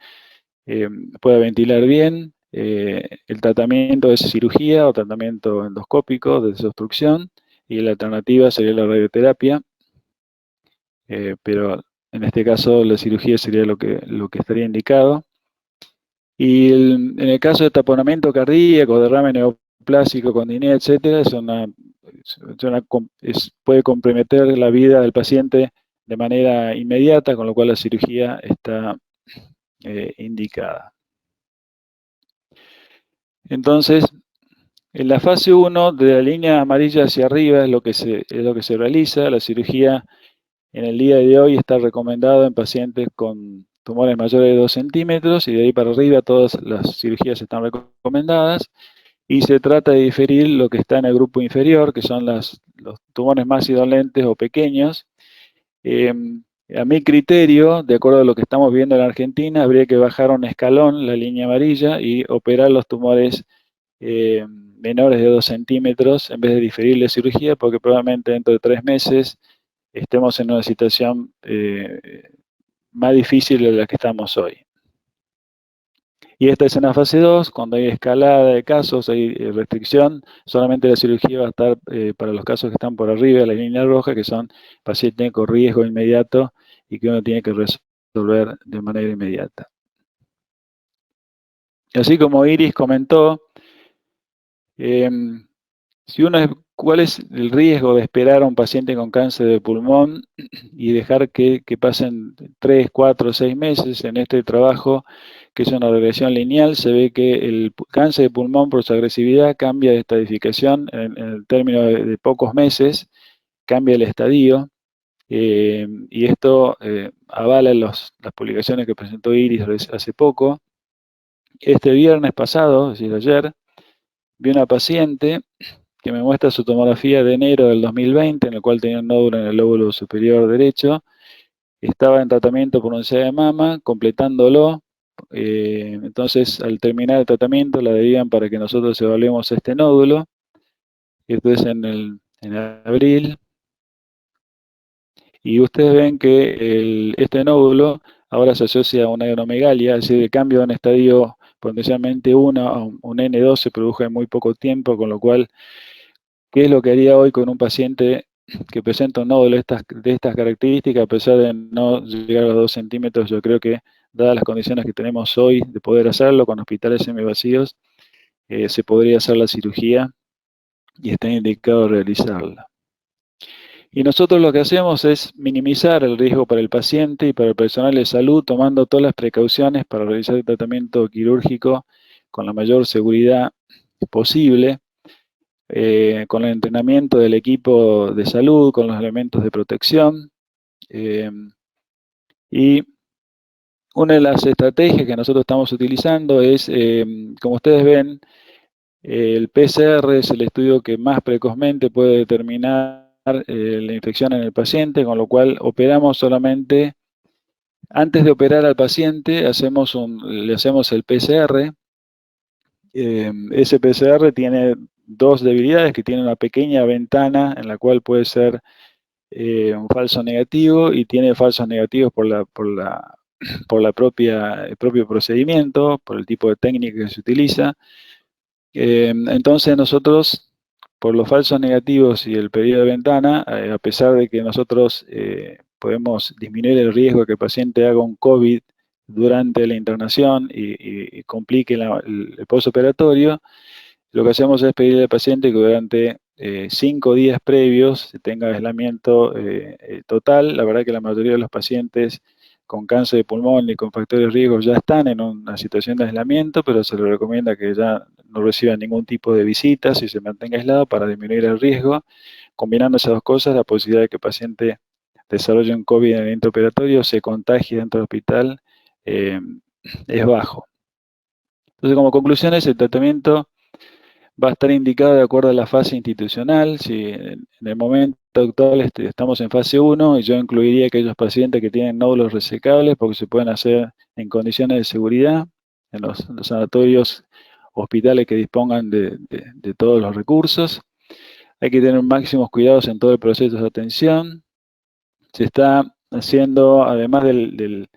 pueda ventilar bien. El tratamiento es cirugía o tratamiento endoscópico de desobstrucción, y la alternativa sería la radioterapia, pero en este caso la cirugía sería lo que estaría indicado. Y en el caso de taponamiento cardíaco, derrame neoplásico con disnea, etcétera, puede comprometer la vida del paciente de manera inmediata, con lo cual la cirugía está indicada. Entonces, en la fase 1, de la línea amarilla hacia arriba es lo que se realiza. La cirugía en el día de hoy está recomendada en pacientes con tumores mayores de 2 centímetros, y de ahí para arriba todas las cirugías están recomendadas. Y se trata de diferir lo que está en el grupo inferior, que son los tumores más indolentes o pequeños. A mi criterio, de acuerdo a lo que estamos viendo en Argentina, habría que bajar un escalón la línea amarilla y operar los tumores menores de 2 centímetros en vez de diferir la cirugía, porque probablemente dentro de 3 meses estemos en una situación más difícil de la que estamos hoy. Y esta es en la fase 2, cuando hay escalada de casos, hay restricción, solamente la cirugía va a estar para los casos que están por arriba de la línea roja, que son pacientes con riesgo inmediato y que uno tiene que resolver de manera inmediata. Así como Iris comentó, ¿cuál es el riesgo de esperar a un paciente con cáncer de pulmón y dejar que pasen 3, 4, 6 meses? En este trabajo, que es una regresión lineal, se ve que el cáncer de pulmón por su agresividad cambia de estadificación en el término de pocos meses, cambia el estadio, y esto avala las publicaciones que presentó Iris hace poco. Este viernes pasado, es decir, ayer, vi una paciente que me muestra su tomografía de enero del 2020, en el cual tenía un nódulo en el lóbulo superior derecho. Estaba en tratamiento por un unidad de mama, completándolo entonces al terminar el tratamiento la derivan para que nosotros evaluemos este nódulo. Esto es en abril. Y ustedes ven que este nódulo ahora se asocia a una adenomegalia, es decir, el cambio de un estadio potencialmente 1 a un N2 se produjo en muy poco tiempo, con lo cual, ¿qué es lo que haría hoy con un paciente que presenta un nódulo de estas características, a pesar de no llegar a los 2 centímetros? Yo creo que, dadas las condiciones que tenemos hoy de poder hacerlo con hospitales semivacíos, se podría hacer la cirugía y está indicado realizarla. Y nosotros lo que hacemos es minimizar el riesgo para el paciente y para el personal de salud, tomando todas las precauciones para realizar el tratamiento quirúrgico con la mayor seguridad posible, con el entrenamiento del equipo de salud, con los elementos de protección. Y una de las estrategias que nosotros estamos utilizando es, como ustedes ven, el PCR es el estudio que más precozmente puede determinar la infección en el paciente, con lo cual operamos solamente, antes de operar al paciente, le hacemos el PCR. Ese PCR tiene dos debilidades, que tiene una pequeña ventana en la cual puede ser un falso negativo, y tiene falsos negativos por el propio procedimiento, por el tipo de técnica que se utiliza. Entonces nosotros, por los falsos negativos y el periodo de ventana, a pesar de que nosotros podemos disminuir el riesgo de que el paciente haga un COVID durante la internación y complique el postoperatorio, lo que hacemos es pedirle al paciente que durante 5 días previos se tenga aislamiento total. La verdad que la mayoría de los pacientes con cáncer de pulmón y con factores de riesgo ya están en una situación de aislamiento, pero se les recomienda que ya no reciban ningún tipo de visitas y se mantenga aislado para disminuir el riesgo. Combinando esas dos cosas, la posibilidad de que el paciente desarrolle un COVID en el intraoperatorio o se contagie dentro del hospital es bajo. Entonces, como conclusiones, el tratamiento va a estar indicado de acuerdo a la fase institucional. Si en el momento actual estamos en fase 1, y yo incluiría aquellos pacientes que tienen nódulos resecables, porque se pueden hacer en condiciones de seguridad, en los sanatorios, hospitales que dispongan de todos los recursos. Hay que tener máximos cuidados en todo el proceso de atención. Se está haciendo, además del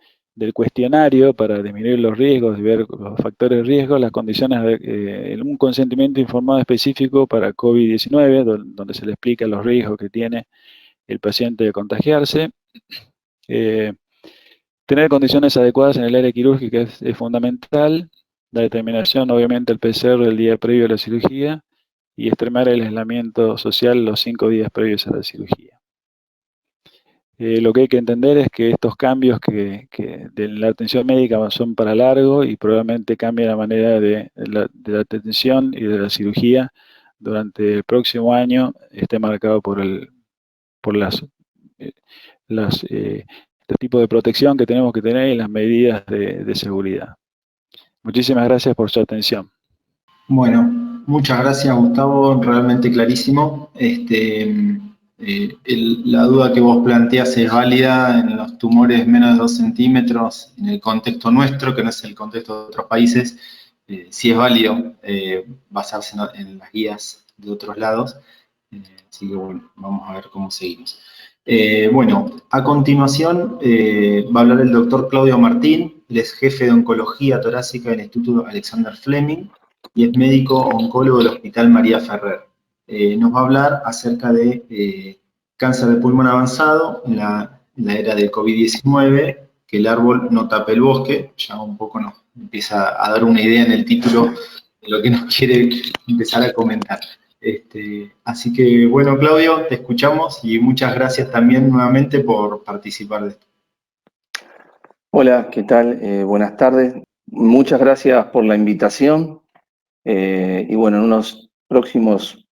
cuestionario para disminuir los riesgos y ver los factores de riesgo, las condiciones de un consentimiento informado específico para COVID-19, donde se le explica los riesgos que tiene el paciente de contagiarse. Tener condiciones adecuadas en el área quirúrgica es fundamental. La determinación, obviamente, el PCR el día previo a la cirugía, y extremar el aislamiento social los 5 días previos a la cirugía. Lo que hay que entender es que estos cambios de la atención médica son para largo, y probablemente cambie la manera de la atención y de la cirugía durante el próximo año, esté marcado por este tipo de protección que tenemos que tener y las medidas de seguridad. Muchísimas gracias por su atención. Bueno, muchas gracias, Gustavo, realmente clarísimo. La duda que vos planteás es válida en los tumores menos de 2 centímetros, en el contexto nuestro, que no es el contexto de otros países. Sí es válido basarse en las guías de otros lados. Así que bueno, vamos a ver cómo seguimos. Bueno, a continuación va a hablar el doctor Claudio Martín. Él es jefe de oncología torácica del Instituto Alexander Fleming y es médico oncólogo del Hospital María Ferrer. Nos va a hablar acerca de cáncer de pulmón avanzado en la era del COVID-19, que el árbol no tape el bosque. Ya un poco nos empieza a dar una idea en el título de lo que nos quiere empezar a comentar. Así que, bueno, Claudio, te escuchamos y muchas gracias también nuevamente por participar de esto. Hola, ¿qué tal? Buenas tardes. Muchas gracias por la invitación. Y bueno, en unos próximos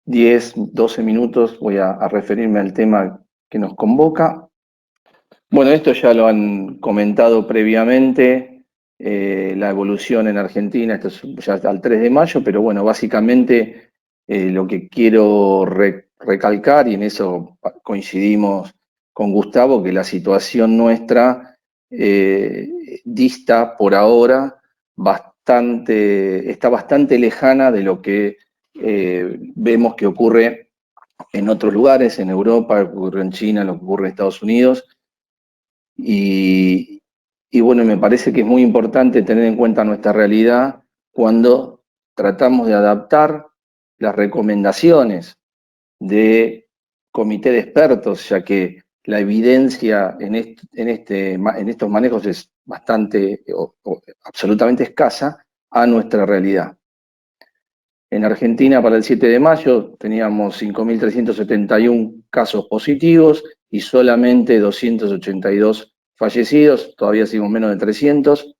10, 12 minutos voy a referirme al tema que nos convoca. Bueno, esto ya lo han comentado previamente, la evolución en Argentina, esto es ya al 3 de mayo, pero bueno, básicamente lo que quiero recalcar, y en eso coincidimos con Gustavo, que la situación nuestra dista por ahora está bastante lejana de lo que vemos que ocurre en otros lugares, en Europa, lo que ocurre en China, lo que ocurre en Estados Unidos. Y bueno, me parece que es muy importante tener en cuenta nuestra realidad cuando tratamos de adaptar las recomendaciones de comité de expertos, ya que la evidencia en estos manejos es bastante o absolutamente escasa a nuestra realidad. En Argentina, para el 7 de mayo, teníamos 5.371 casos positivos y solamente 282 fallecidos, todavía seguimos menos de 300,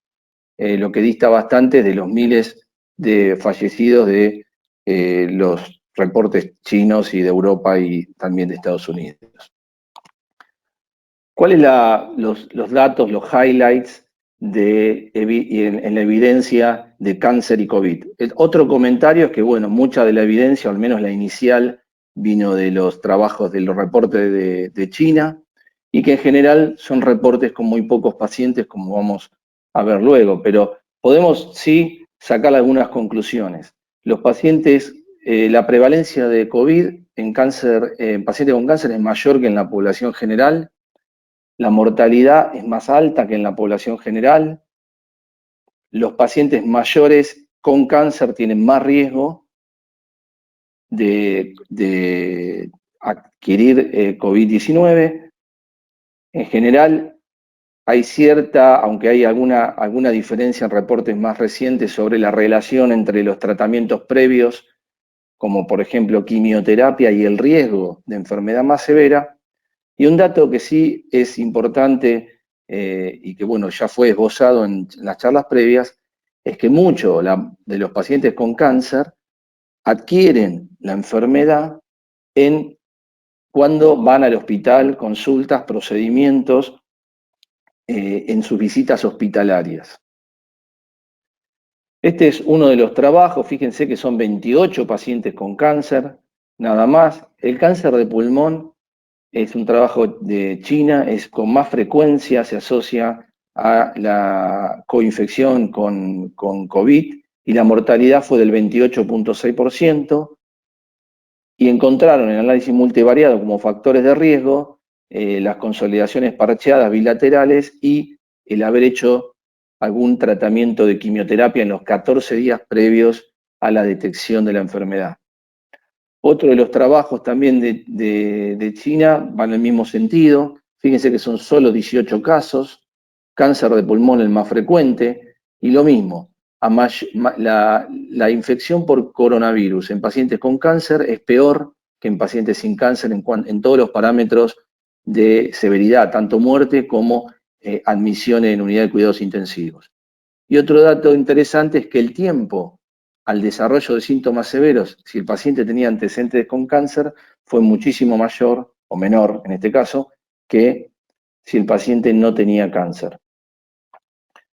lo que dista bastante de los miles de fallecidos de los reportes chinos y de Europa y también de Estados Unidos. ¿Cuáles los datos, los highlights en la evidencia de cáncer y COVID? Otro comentario es que, bueno, mucha de la evidencia, o al menos la inicial, vino de los trabajos, de los reportes de China, y que en general son reportes con muy pocos pacientes, como vamos a ver luego, pero podemos sí sacar algunas conclusiones. Los pacientes, la prevalencia de COVID en pacientes con cáncer es mayor que en la población general. La mortalidad es más alta que en la población general. Los pacientes mayores con cáncer tienen más riesgo de adquirir COVID-19. En general, hay aunque hay alguna diferencia en reportes más recientes sobre la relación entre los tratamientos previos, como por ejemplo quimioterapia, y el riesgo de enfermedad más severa. Y un dato que sí es importante y que, bueno, ya fue esbozado en las charlas previas, es que muchos de los pacientes con cáncer adquieren la enfermedad cuando van al hospital, consultas, procedimientos, en sus visitas hospitalarias. Este es uno de los trabajos, fíjense que son 28 pacientes con cáncer, nada más. El cáncer de pulmón es un trabajo de China, con más frecuencia se asocia a la coinfección con COVID y la mortalidad fue del 28.6%, y encontraron en análisis multivariado como factores de riesgo las consolidaciones parcheadas bilaterales y el haber hecho algún tratamiento de quimioterapia en los 14 días previos a la detección de la enfermedad. Otro de los trabajos también de China va en el mismo sentido. Fíjense que son solo 18 casos, cáncer de pulmón el más frecuente, y lo mismo, la infección por coronavirus en pacientes con cáncer es peor que en pacientes sin cáncer en todos los parámetros de severidad, tanto muerte como admisión en unidad de cuidados intensivos. Y otro dato interesante es que el tiempo al desarrollo de síntomas severos, si el paciente tenía antecedentes con cáncer, fue muchísimo mayor, o menor en este caso, que si el paciente no tenía cáncer.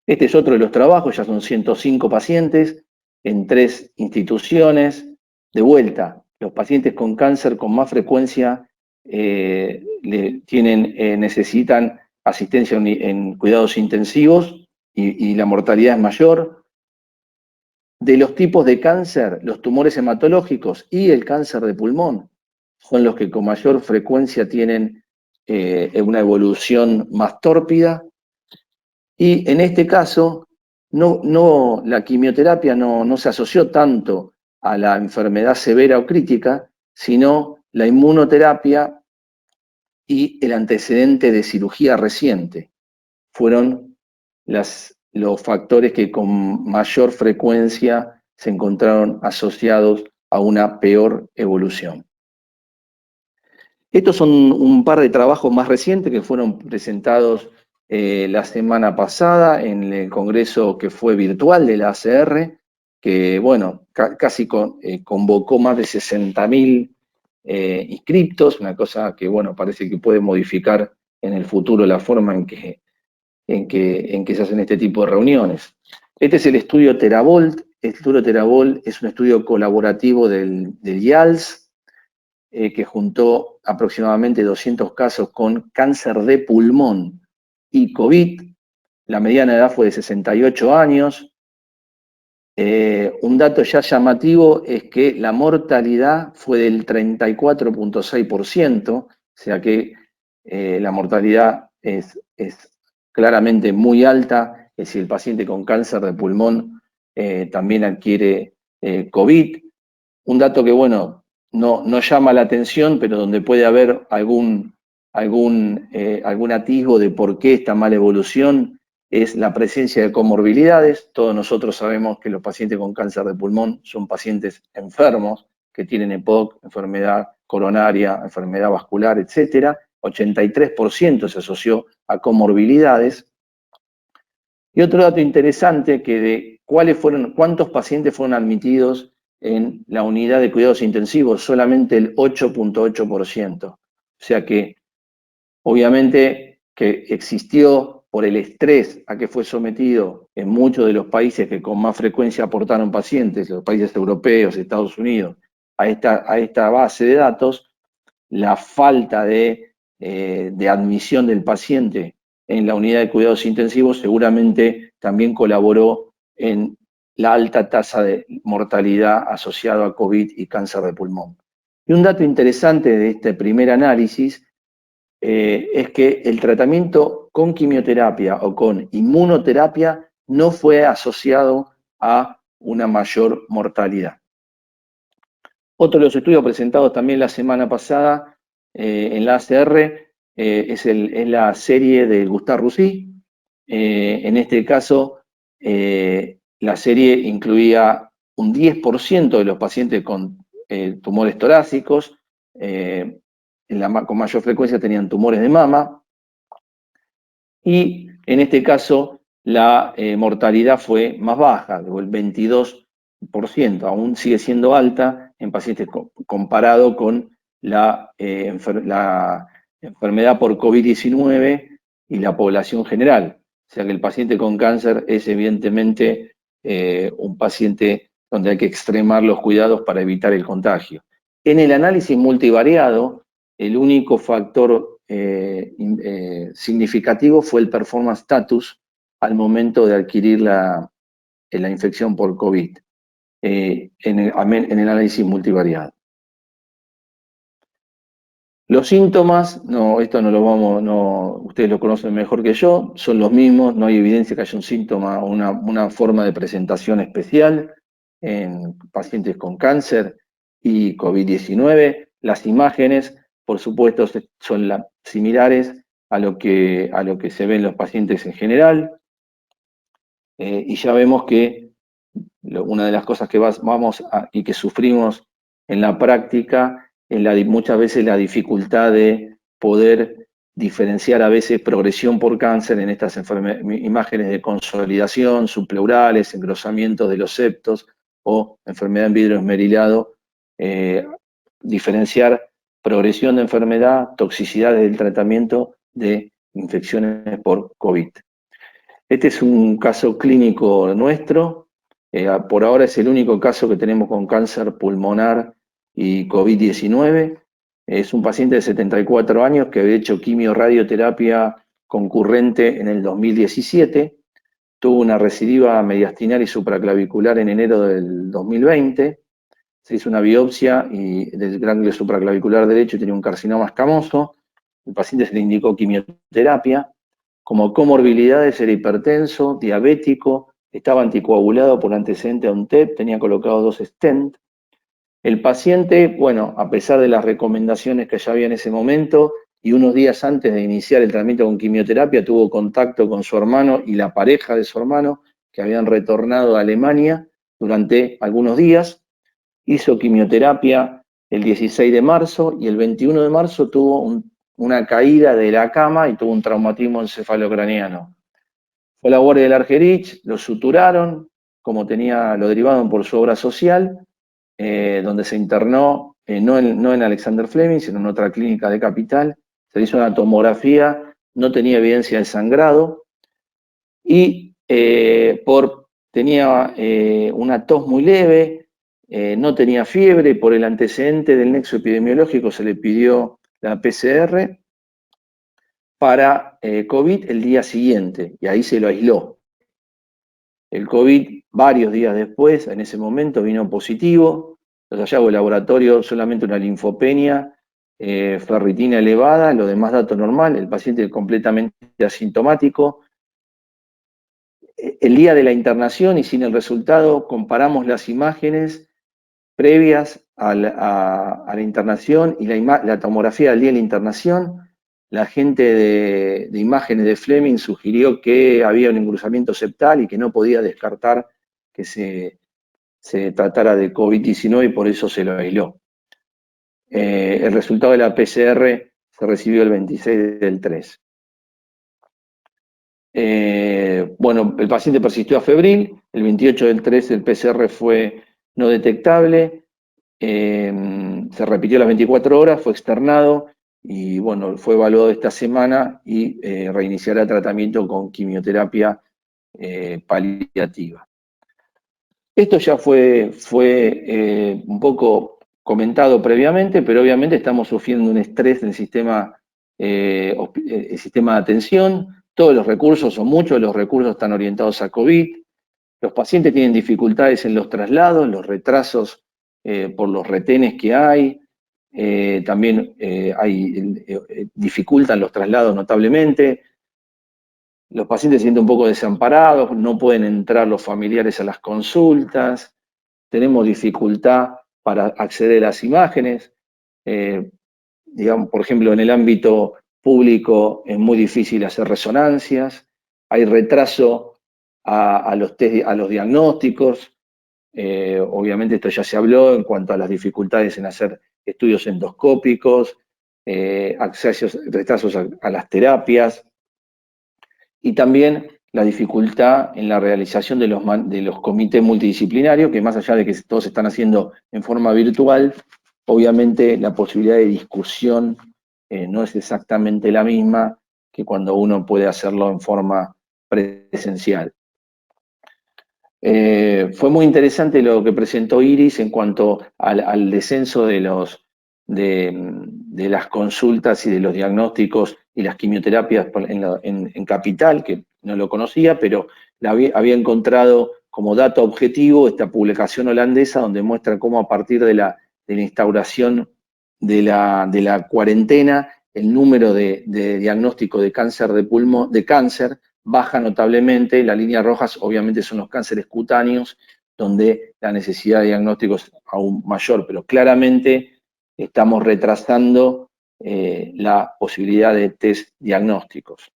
Este es otro de los trabajos, ya son 105 pacientes en 3 instituciones. De vuelta, los pacientes con cáncer con más frecuencia necesitan asistencia en cuidados intensivos y la mortalidad es mayor. De los tipos de cáncer, los tumores hematológicos y el cáncer de pulmón son los que con mayor frecuencia tienen una evolución más tórpida. Y en este caso, la quimioterapia no se asoció tanto a la enfermedad severa o crítica, sino la inmunoterapia y el antecedente de cirugía reciente. Fueron los factores que con mayor frecuencia se encontraron asociados a una peor evolución. Estos son un par de trabajos más recientes que fueron presentados la semana pasada en el congreso que fue virtual de la ACR, que, bueno, casi convocó más de 60.000 inscriptos, una cosa que, bueno, parece que puede modificar en el futuro la forma en que se hacen este tipo de reuniones. Este es el estudio Teravolt. El estudio Teravolt es un estudio colaborativo del IALS, que juntó aproximadamente 200 casos con cáncer de pulmón y COVID, la mediana edad fue de 68 años. Un dato ya llamativo es que la mortalidad fue del 34.6%, o sea que la mortalidad es claramente muy alta. Es decir, el paciente con cáncer de pulmón también adquiere COVID. Un dato que, bueno, no llama la atención, pero donde puede haber algún atisbo de por qué esta mala evolución es la presencia de comorbilidades. Todos nosotros sabemos que los pacientes con cáncer de pulmón son pacientes enfermos, que tienen EPOC, enfermedad coronaria, enfermedad vascular, etcétera. 83% se asoció a comorbilidades. Y otro dato interesante, que de cuántos pacientes fueron admitidos en la unidad de cuidados intensivos, solamente el 8.8%. O sea que, obviamente, que existió por el estrés a que fue sometido en muchos de los países que con más frecuencia aportaron pacientes, los países europeos, Estados Unidos, a esta base de datos, la falta de admisión del paciente en la unidad de cuidados intensivos seguramente también colaboró en la alta tasa de mortalidad asociada a COVID y cáncer de pulmón. Y un dato interesante de este primer análisis es que el tratamiento con quimioterapia o con inmunoterapia no fue asociado a una mayor mortalidad. Otro de los estudios presentados también la semana pasada en la ACR es la serie de Gustave Roussy. En este caso, la serie incluía un 10% de los pacientes con tumores torácicos, con mayor frecuencia tenían tumores de mama, y en este caso la mortalidad fue más baja, el 22%, aún sigue siendo alta en pacientes comparado con la enfermedad por COVID-19 y la población general. O sea que el paciente con cáncer es evidentemente un paciente donde hay que extremar los cuidados para evitar el contagio. En el análisis multivariado, el único factor significativo fue el performance status al momento de adquirir la infección por COVID en el análisis multivariado. Los síntomas, esto no lo ustedes lo conocen mejor que yo, son los mismos, no hay evidencia que haya un síntoma o una forma de presentación especial en pacientes con cáncer y COVID-19. Las imágenes, por supuesto, son similares a lo que se ve en los pacientes en general. Y ya vemos que una de las cosas que y que sufrimos en la práctica es muchas veces la dificultad de poder diferenciar a veces progresión por cáncer en estas imágenes de consolidación, subpleurales, engrosamiento de los septos o enfermedad en vidrio esmerilado, diferenciar progresión de enfermedad, toxicidad del tratamiento de infecciones por COVID. Este es un caso clínico nuestro. Por ahora es el único caso que tenemos con cáncer pulmonar y COVID-19. Es un paciente de 74 años que había hecho quimio-radioterapia concurrente en el 2017. Tuvo una recidiva mediastinal y supraclavicular en enero del 2020. Se hizo una biopsia del ganglio supraclavicular derecho y tenía un carcinoma escamoso. El paciente se le indicó quimioterapia. Como comorbilidades era hipertenso, diabético, estaba anticoagulado por antecedente a un TEP, tenía colocados 2 stent. El paciente, bueno, a pesar de las recomendaciones que ya había en ese momento, y unos días antes de iniciar el tratamiento con quimioterapia, tuvo contacto con su hermano y la pareja de su hermano, que habían retornado a Alemania durante algunos días. Hizo quimioterapia el 16 de marzo y el 21 de marzo tuvo una caída de la cama y tuvo un traumatismo encefalocraniano. Fue a la guardia del Argerich, lo suturaron, como lo derivaron por su obra social, donde se internó, no en Alexander Fleming, sino en otra clínica de Capital. Se le hizo una tomografía, no tenía evidencia de sangrado, y tenía una tos muy leve, no tenía fiebre, por el antecedente del nexo epidemiológico se le pidió la PCR. para COVID el día siguiente, y ahí se lo aisló. El COVID, varios días después, en ese momento, vino positivo. Los hallazgos de laboratorio, solamente una linfopenia, ferritina elevada, lo demás dato normal, el paciente completamente asintomático. El día de la internación y sin el resultado, comparamos las imágenes previas a la internación y la tomografía del día de la internación. La gente de imágenes de Fleming sugirió que había un engrosamiento septal y que no podía descartar que se tratara de COVID-19 y por eso se lo aisló. El resultado de la PCR se recibió el 26 del 3. Bueno, el paciente persistió a febril, el 28 del 3 el PCR fue no detectable, se repitió las 24 horas, fue externado y bueno, fue evaluado esta semana y reiniciará tratamiento con quimioterapia paliativa. Esto ya fue un poco comentado previamente, pero obviamente estamos sufriendo un estrés en el sistema de atención. Todos los recursos, o muchos de los recursos, están orientados a COVID. Los pacientes tienen dificultades en los traslados, los retrasos por los retenes que hay. También dificultan los traslados notablemente. Los pacientes se sienten un poco desamparados, no pueden entrar los familiares a las consultas, tenemos dificultad para acceder a las imágenes. Digamos, por ejemplo, en el ámbito público es muy difícil hacer resonancias, hay retraso a los diagnósticos. Obviamente esto ya se habló en cuanto a las dificultades en hacer estudios endoscópicos, retrasos a las terapias, y también la dificultad en la realización de los comités multidisciplinarios, que más allá de que todos se están haciendo en forma virtual, obviamente la posibilidad de discusión no es exactamente la misma que cuando uno puede hacerlo en forma presencial. Fue muy interesante lo que presentó Iris en cuanto al descenso de las consultas y de los diagnósticos y las quimioterapias en Capital, que no lo conocía, pero había encontrado como dato objetivo esta publicación holandesa donde muestra cómo a partir de la instauración de la cuarentena, el número de diagnóstico de cáncer de pulmón, baja notablemente. Las líneas rojas obviamente son los cánceres cutáneos, donde la necesidad de diagnóstico es aún mayor, pero claramente estamos retrasando la posibilidad de test diagnósticos.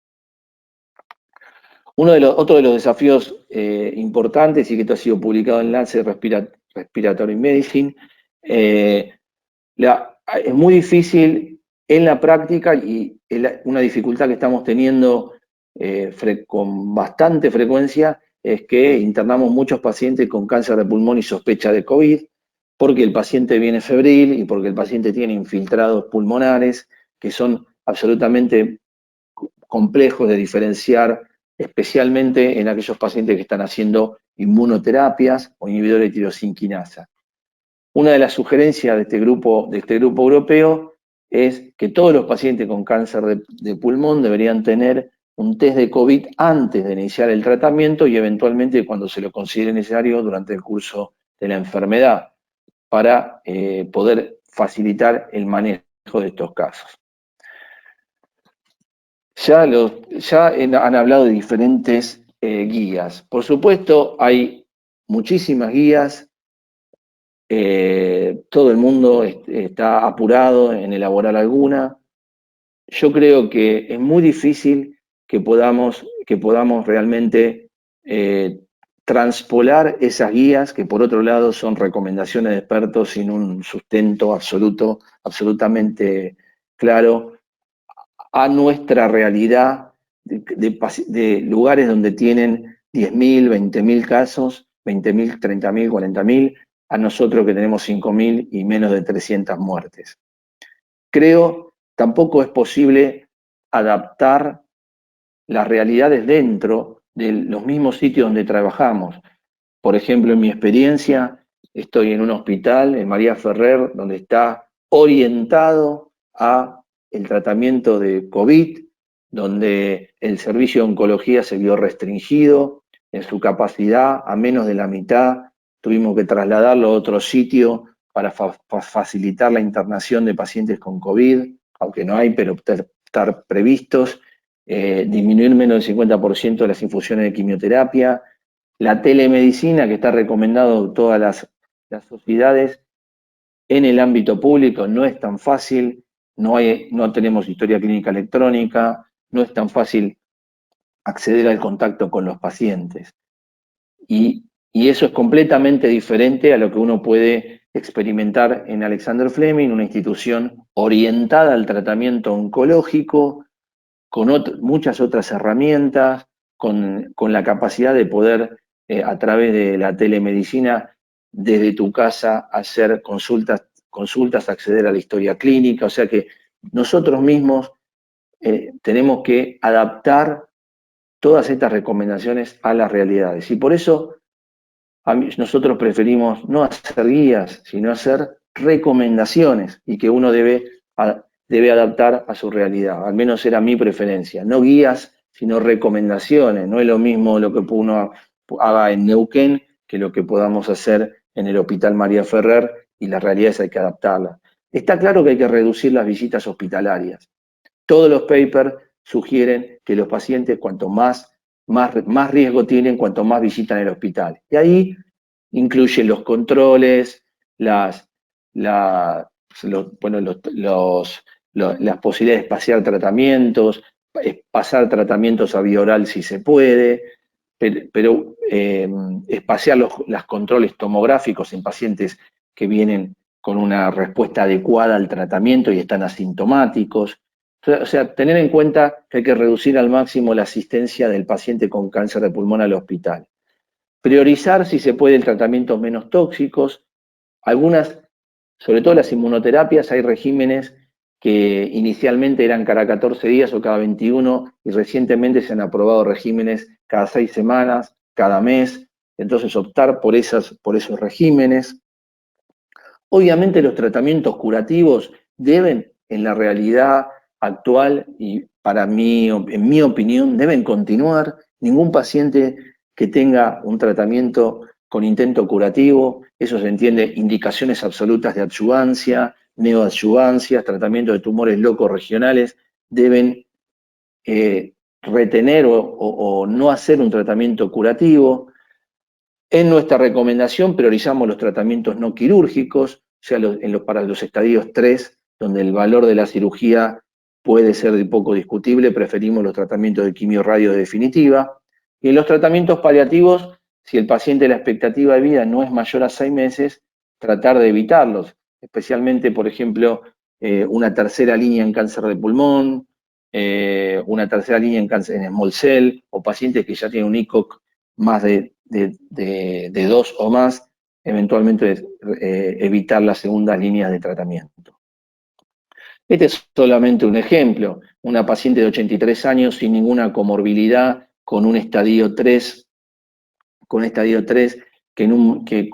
Otro de los desafíos importantes, y que esto ha sido publicado en Lancet Respiratory Medicine, es muy difícil en la práctica y una dificultad que estamos teniendo con bastante frecuencia es que internamos muchos pacientes con cáncer de pulmón y sospecha de COVID, porque el paciente viene febril y porque el paciente tiene infiltrados pulmonares que son absolutamente complejos de diferenciar, especialmente en aquellos pacientes que están haciendo inmunoterapias o inhibidores de tirosina quinasa. Una de las sugerencias de este grupo europeo es que todos los pacientes con cáncer de pulmón deberían tener un test de COVID antes de iniciar el tratamiento y eventualmente cuando se lo considere necesario durante el curso de la enfermedad, para poder facilitar el manejo de estos casos. Ya han hablado de diferentes guías. Por supuesto, hay muchísimas guías. Todo el mundo está apurado en elaborar alguna. Yo creo que es muy difícil que podamos realmente transpolar esas guías, que por otro lado son recomendaciones de expertos sin un sustento absolutamente claro, a nuestra realidad de lugares donde tienen 10.000, 20.000 casos, 20.000, 30.000, 40.000, a nosotros que tenemos 5.000 y menos de 300 muertes. Creo tampoco es posible adaptar las realidades dentro de los mismos sitios donde trabajamos. Por ejemplo, en mi experiencia, estoy en un hospital, en María Ferrer, donde está orientado a el tratamiento de COVID, donde el servicio de oncología se vio restringido en su capacidad a menos de la mitad. Tuvimos que trasladarlo a otro sitio para facilitar la internación de pacientes con COVID, aunque no hay, pero estar previstos. Disminuir menos del 50% de las infusiones de quimioterapia. La telemedicina, que está recomendado en todas las sociedades, en el ámbito público no es tan fácil, no tenemos historia clínica electrónica, no es tan fácil acceder al contacto con los pacientes. Y eso es completamente diferente a lo que uno puede experimentar en Alexander Fleming, una institución orientada al tratamiento oncológico, con muchas otras herramientas, con la capacidad de poder, a través de la telemedicina, desde tu casa, hacer consultas, acceder a la historia clínica. O sea que nosotros mismos tenemos que adaptar todas estas recomendaciones a las realidades. Y por eso nosotros preferimos no hacer guías, sino hacer recomendaciones, y que uno debe adaptar a su realidad. Al menos era mi preferencia. No guías, sino recomendaciones. No es lo mismo lo que uno haga en Neuquén que lo que podamos hacer en el Hospital María Ferrer, y las realidades hay que adaptarlas. Está claro que hay que reducir las visitas hospitalarias. Todos los papers sugieren que los pacientes, cuanto más riesgo tienen, cuanto más visitan el hospital. Y ahí incluyen los controles, las posibilidades de espaciar tratamientos, pasar tratamientos a vía oral si se puede, pero espaciar los controles tomográficos en pacientes que vienen con una respuesta adecuada al tratamiento y están asintomáticos. O sea, tener en cuenta que hay que reducir al máximo la asistencia del paciente con cáncer de pulmón al hospital. Priorizar, si se puede, el tratamiento menos tóxicos. Algunas, sobre todo las inmunoterapias, hay regímenes que inicialmente eran cada 14 días o cada 21, y recientemente se han aprobado regímenes cada 6 semanas, cada mes. Entonces, optar por esos regímenes. Obviamente los tratamientos curativos deben, en la realidad actual, y en mi opinión, deben continuar. Ningún paciente que tenga un tratamiento con intento curativo, eso se entiende, indicaciones absolutas de adyuvancia, neoadyuvancias, tratamiento de tumores locos regionales, deben retener o no hacer un tratamiento curativo. En nuestra recomendación priorizamos los tratamientos no quirúrgicos, o sea, para los estadios 3, donde el valor de la cirugía puede ser de poco discutible, preferimos los tratamientos de quimio-radio definitiva. Y en los tratamientos paliativos, si el paciente, la expectativa de vida no es mayor a 6 meses, tratar de evitarlos, especialmente, por ejemplo, una tercera línea en cáncer de pulmón, una tercera línea en cáncer en small cell, o pacientes que ya tienen un ICOC más de 2 o más, eventualmente evitar las segundas líneas de tratamiento. Este es solamente un ejemplo. Una paciente de 83 años sin ninguna comorbilidad, con un estadio 3,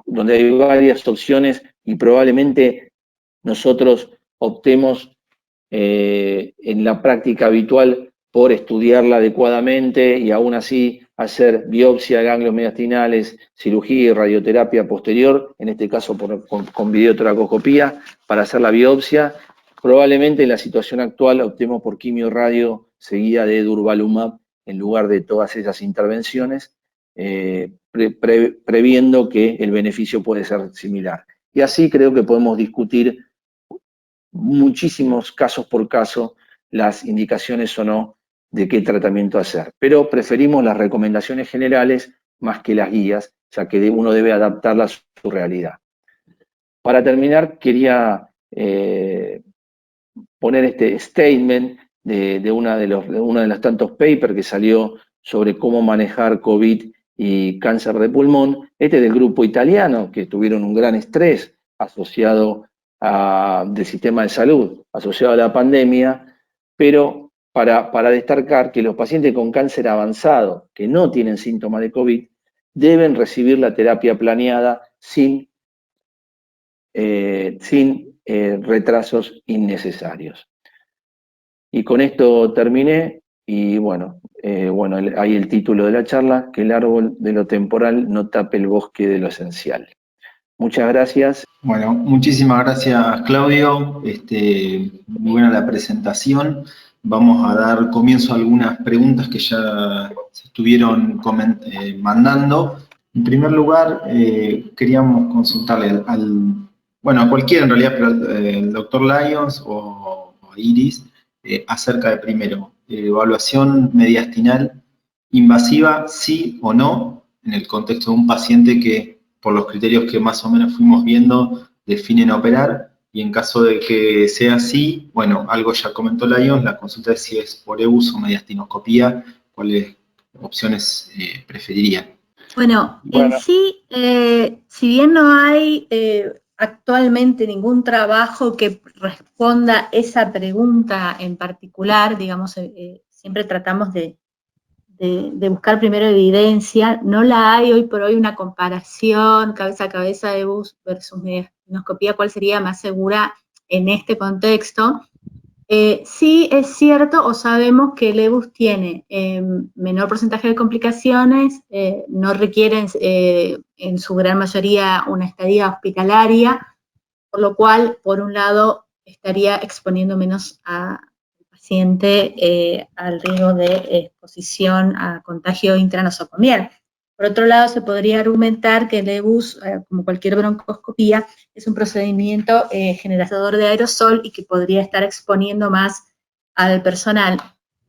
donde hay varias opciones, y probablemente nosotros optemos en la práctica habitual por estudiarla adecuadamente, y aún así hacer biopsia de ganglios mediastinales, cirugía y radioterapia posterior, en este caso con videotoracoscopía, para hacer la biopsia. Probablemente en la situación actual optemos por quimio-radio seguida de durvalumab en lugar de todas esas intervenciones, previendo que el beneficio puede ser similar. Y así creo que podemos discutir muchísimos casos por caso las indicaciones o no de qué tratamiento hacer. Pero preferimos las recomendaciones generales más que las guías, ya que uno debe adaptarlas a su realidad. Para terminar, quería poner este statement de una de los tantos papers que salió sobre cómo manejar COVID y cáncer de pulmón. Este es del grupo italiano, que tuvieron un gran estrés asociado del sistema de salud, asociado a la pandemia, pero para destacar que los pacientes con cáncer avanzado que no tienen síntomas de COVID deben recibir la terapia planeada sin retrasos innecesarios. Y con esto terminé, y bueno, ahí el título de la charla, que el árbol de lo temporal no tape el bosque de lo esencial. Muchas gracias. Bueno, muchísimas gracias, Claudio. Muy buena la presentación. Vamos a dar comienzo a algunas preguntas que ya se estuvieron mandando. En primer lugar, queríamos consultarle a cualquiera en realidad, pero al doctor Lyons o a Iris, acerca de primero, evaluación mediastinal invasiva, sí o no, en el contexto de un paciente que, por los criterios que más o menos fuimos viendo, definen operar, y en caso de que sea así, bueno, algo ya comentó Lyons, la consulta es si es por EBUS o mediastinoscopía, cuáles opciones preferirían. Bueno, en sí, si bien no hay actualmente ningún trabajo que responda esa pregunta en particular, digamos, siempre tratamos de buscar primero evidencia, no la hay hoy por hoy una comparación cabeza a cabeza de EBUS versus mediastinoscopía, cuál sería más segura en este contexto. Sí es cierto o sabemos que el EBUS tiene menor porcentaje de complicaciones, no requieren en su gran mayoría una estadía hospitalaria, por lo cual, por un lado, estaría exponiendo menos al paciente al riesgo de exposición a contagio intranosocomial. Por otro lado, se podría argumentar que el EBUS, como cualquier broncoscopía, es un procedimiento generador de aerosol y que podría estar exponiendo más al personal,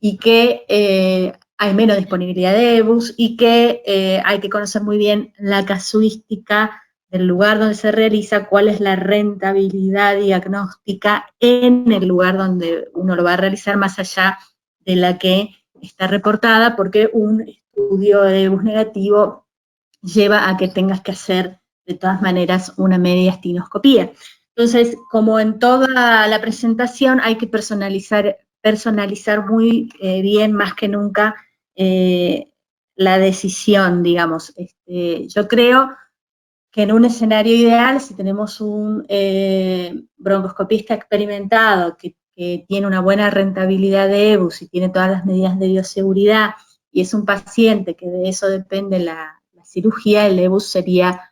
y que hay menos disponibilidad de EBUS y que hay que conocer muy bien la casuística del lugar donde se realiza, cuál es la rentabilidad diagnóstica en el lugar donde uno lo va a realizar, más allá de la que está reportada, porque un estudio de EBUS negativo lleva a que tengas que hacer de todas maneras una mediastinoscopía. Entonces, como en toda la presentación, hay que personalizar muy bien, más que nunca, la decisión, digamos. Yo creo que en un escenario ideal, si tenemos un broncoscopista experimentado que tiene una buena rentabilidad de EBUS y tiene todas las medidas de bioseguridad, y es un paciente que de eso depende la cirugía, el EBUS sería,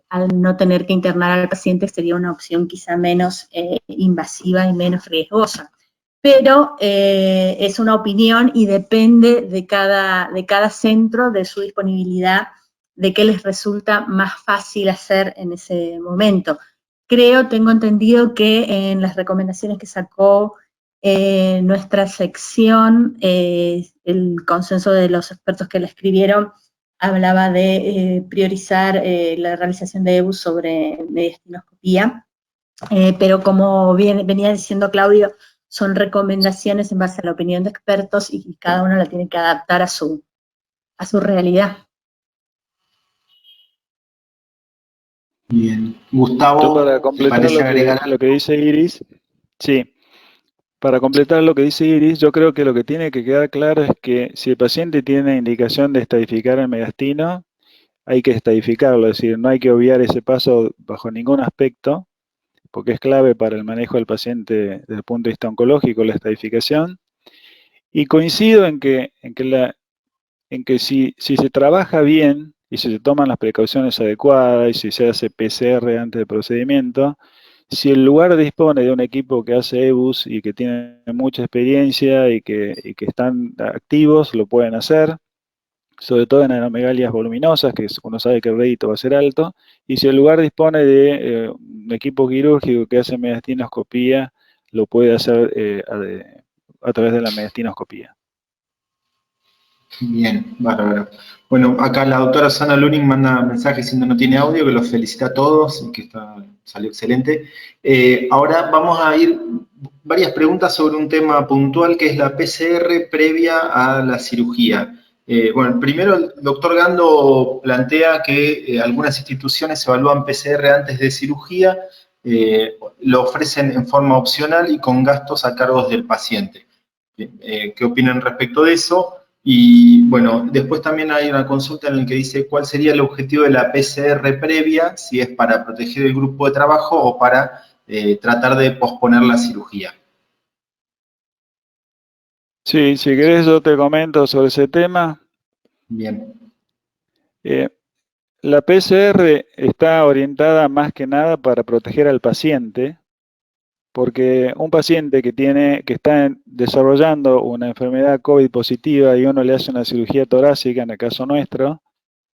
al no tener que internar al paciente, sería una opción quizá menos invasiva y menos riesgosa. Pero es una opinión y depende de cada centro, de su disponibilidad, de qué les resulta más fácil hacer en ese momento. Tengo entendido que en las recomendaciones que sacó nuestra sección, el consenso de los expertos que la escribieron hablaba de priorizar la realización de EBUS sobre mediastinoscopía, pero como venía diciendo Claudio, son recomendaciones en base a la opinión de expertos y cada uno la tiene que adaptar a su realidad. Bien. Gustavo, yo para completar lo que dice Iris, sí, para completar lo que dice Iris, yo creo que lo que tiene que quedar claro es que si el paciente tiene indicación de estadificar el mediastino, hay que estadificarlo, es decir, no hay que obviar ese paso bajo ningún aspecto, porque es clave para el manejo del paciente desde el punto de vista oncológico, la estadificación. Y coincido en que si se trabaja bien y si se toman las precauciones adecuadas y si se hace PCR antes del procedimiento, si el lugar dispone de un equipo que hace EBUS y que tiene mucha experiencia y que están activos, lo pueden hacer, sobre todo en adenomegalias voluminosas, que uno sabe que el rédito va a ser alto, y si el lugar dispone de un equipo quirúrgico que hace mediastinoscopía, lo puede hacer a través de la mediastinoscopía. Bien, bárbaro. Bueno, acá la doctora Sana Luning manda mensaje diciendo no tiene audio, que los felicita a todos y que salió excelente. Ahora vamos a ir varias preguntas sobre un tema puntual que es la PCR previa a la cirugía. Bueno, primero el doctor Gando plantea que algunas instituciones evalúan PCR antes de cirugía, lo ofrecen en forma opcional y con gastos a cargo del paciente. ¿Qué opinan respecto de eso? Y bueno, después también hay una consulta en la que dice cuál sería el objetivo de la PCR previa, si es para proteger el grupo de trabajo o para tratar de posponer la cirugía. Sí, si querés yo te comento sobre ese tema. Bien, La PCR está orientada más que nada para proteger al paciente, porque un paciente que está desarrollando una enfermedad COVID positiva y uno le hace una cirugía torácica, en el caso nuestro,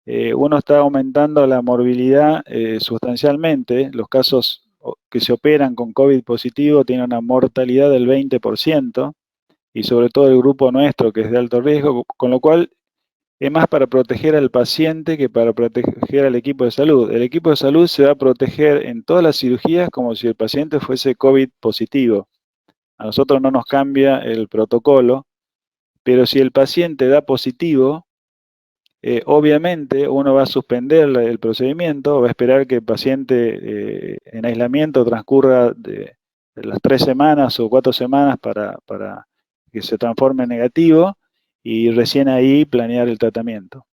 uno está aumentando la morbilidad sustancialmente. Los casos que se operan con COVID positivo tienen una mortalidad del 20%, y sobre todo el grupo nuestro que es de alto riesgo, con lo cual es más para proteger al paciente que para proteger al equipo de salud. El equipo de salud se va a proteger en todas las cirugías como si el paciente fuese COVID positivo. A nosotros no nos cambia el protocolo, pero si el paciente da positivo, obviamente uno va a suspender el procedimiento, va a esperar que el paciente en aislamiento transcurra de las 3 semanas o 4 semanas para que se transforme en negativo y recién ahí planear el tratamiento.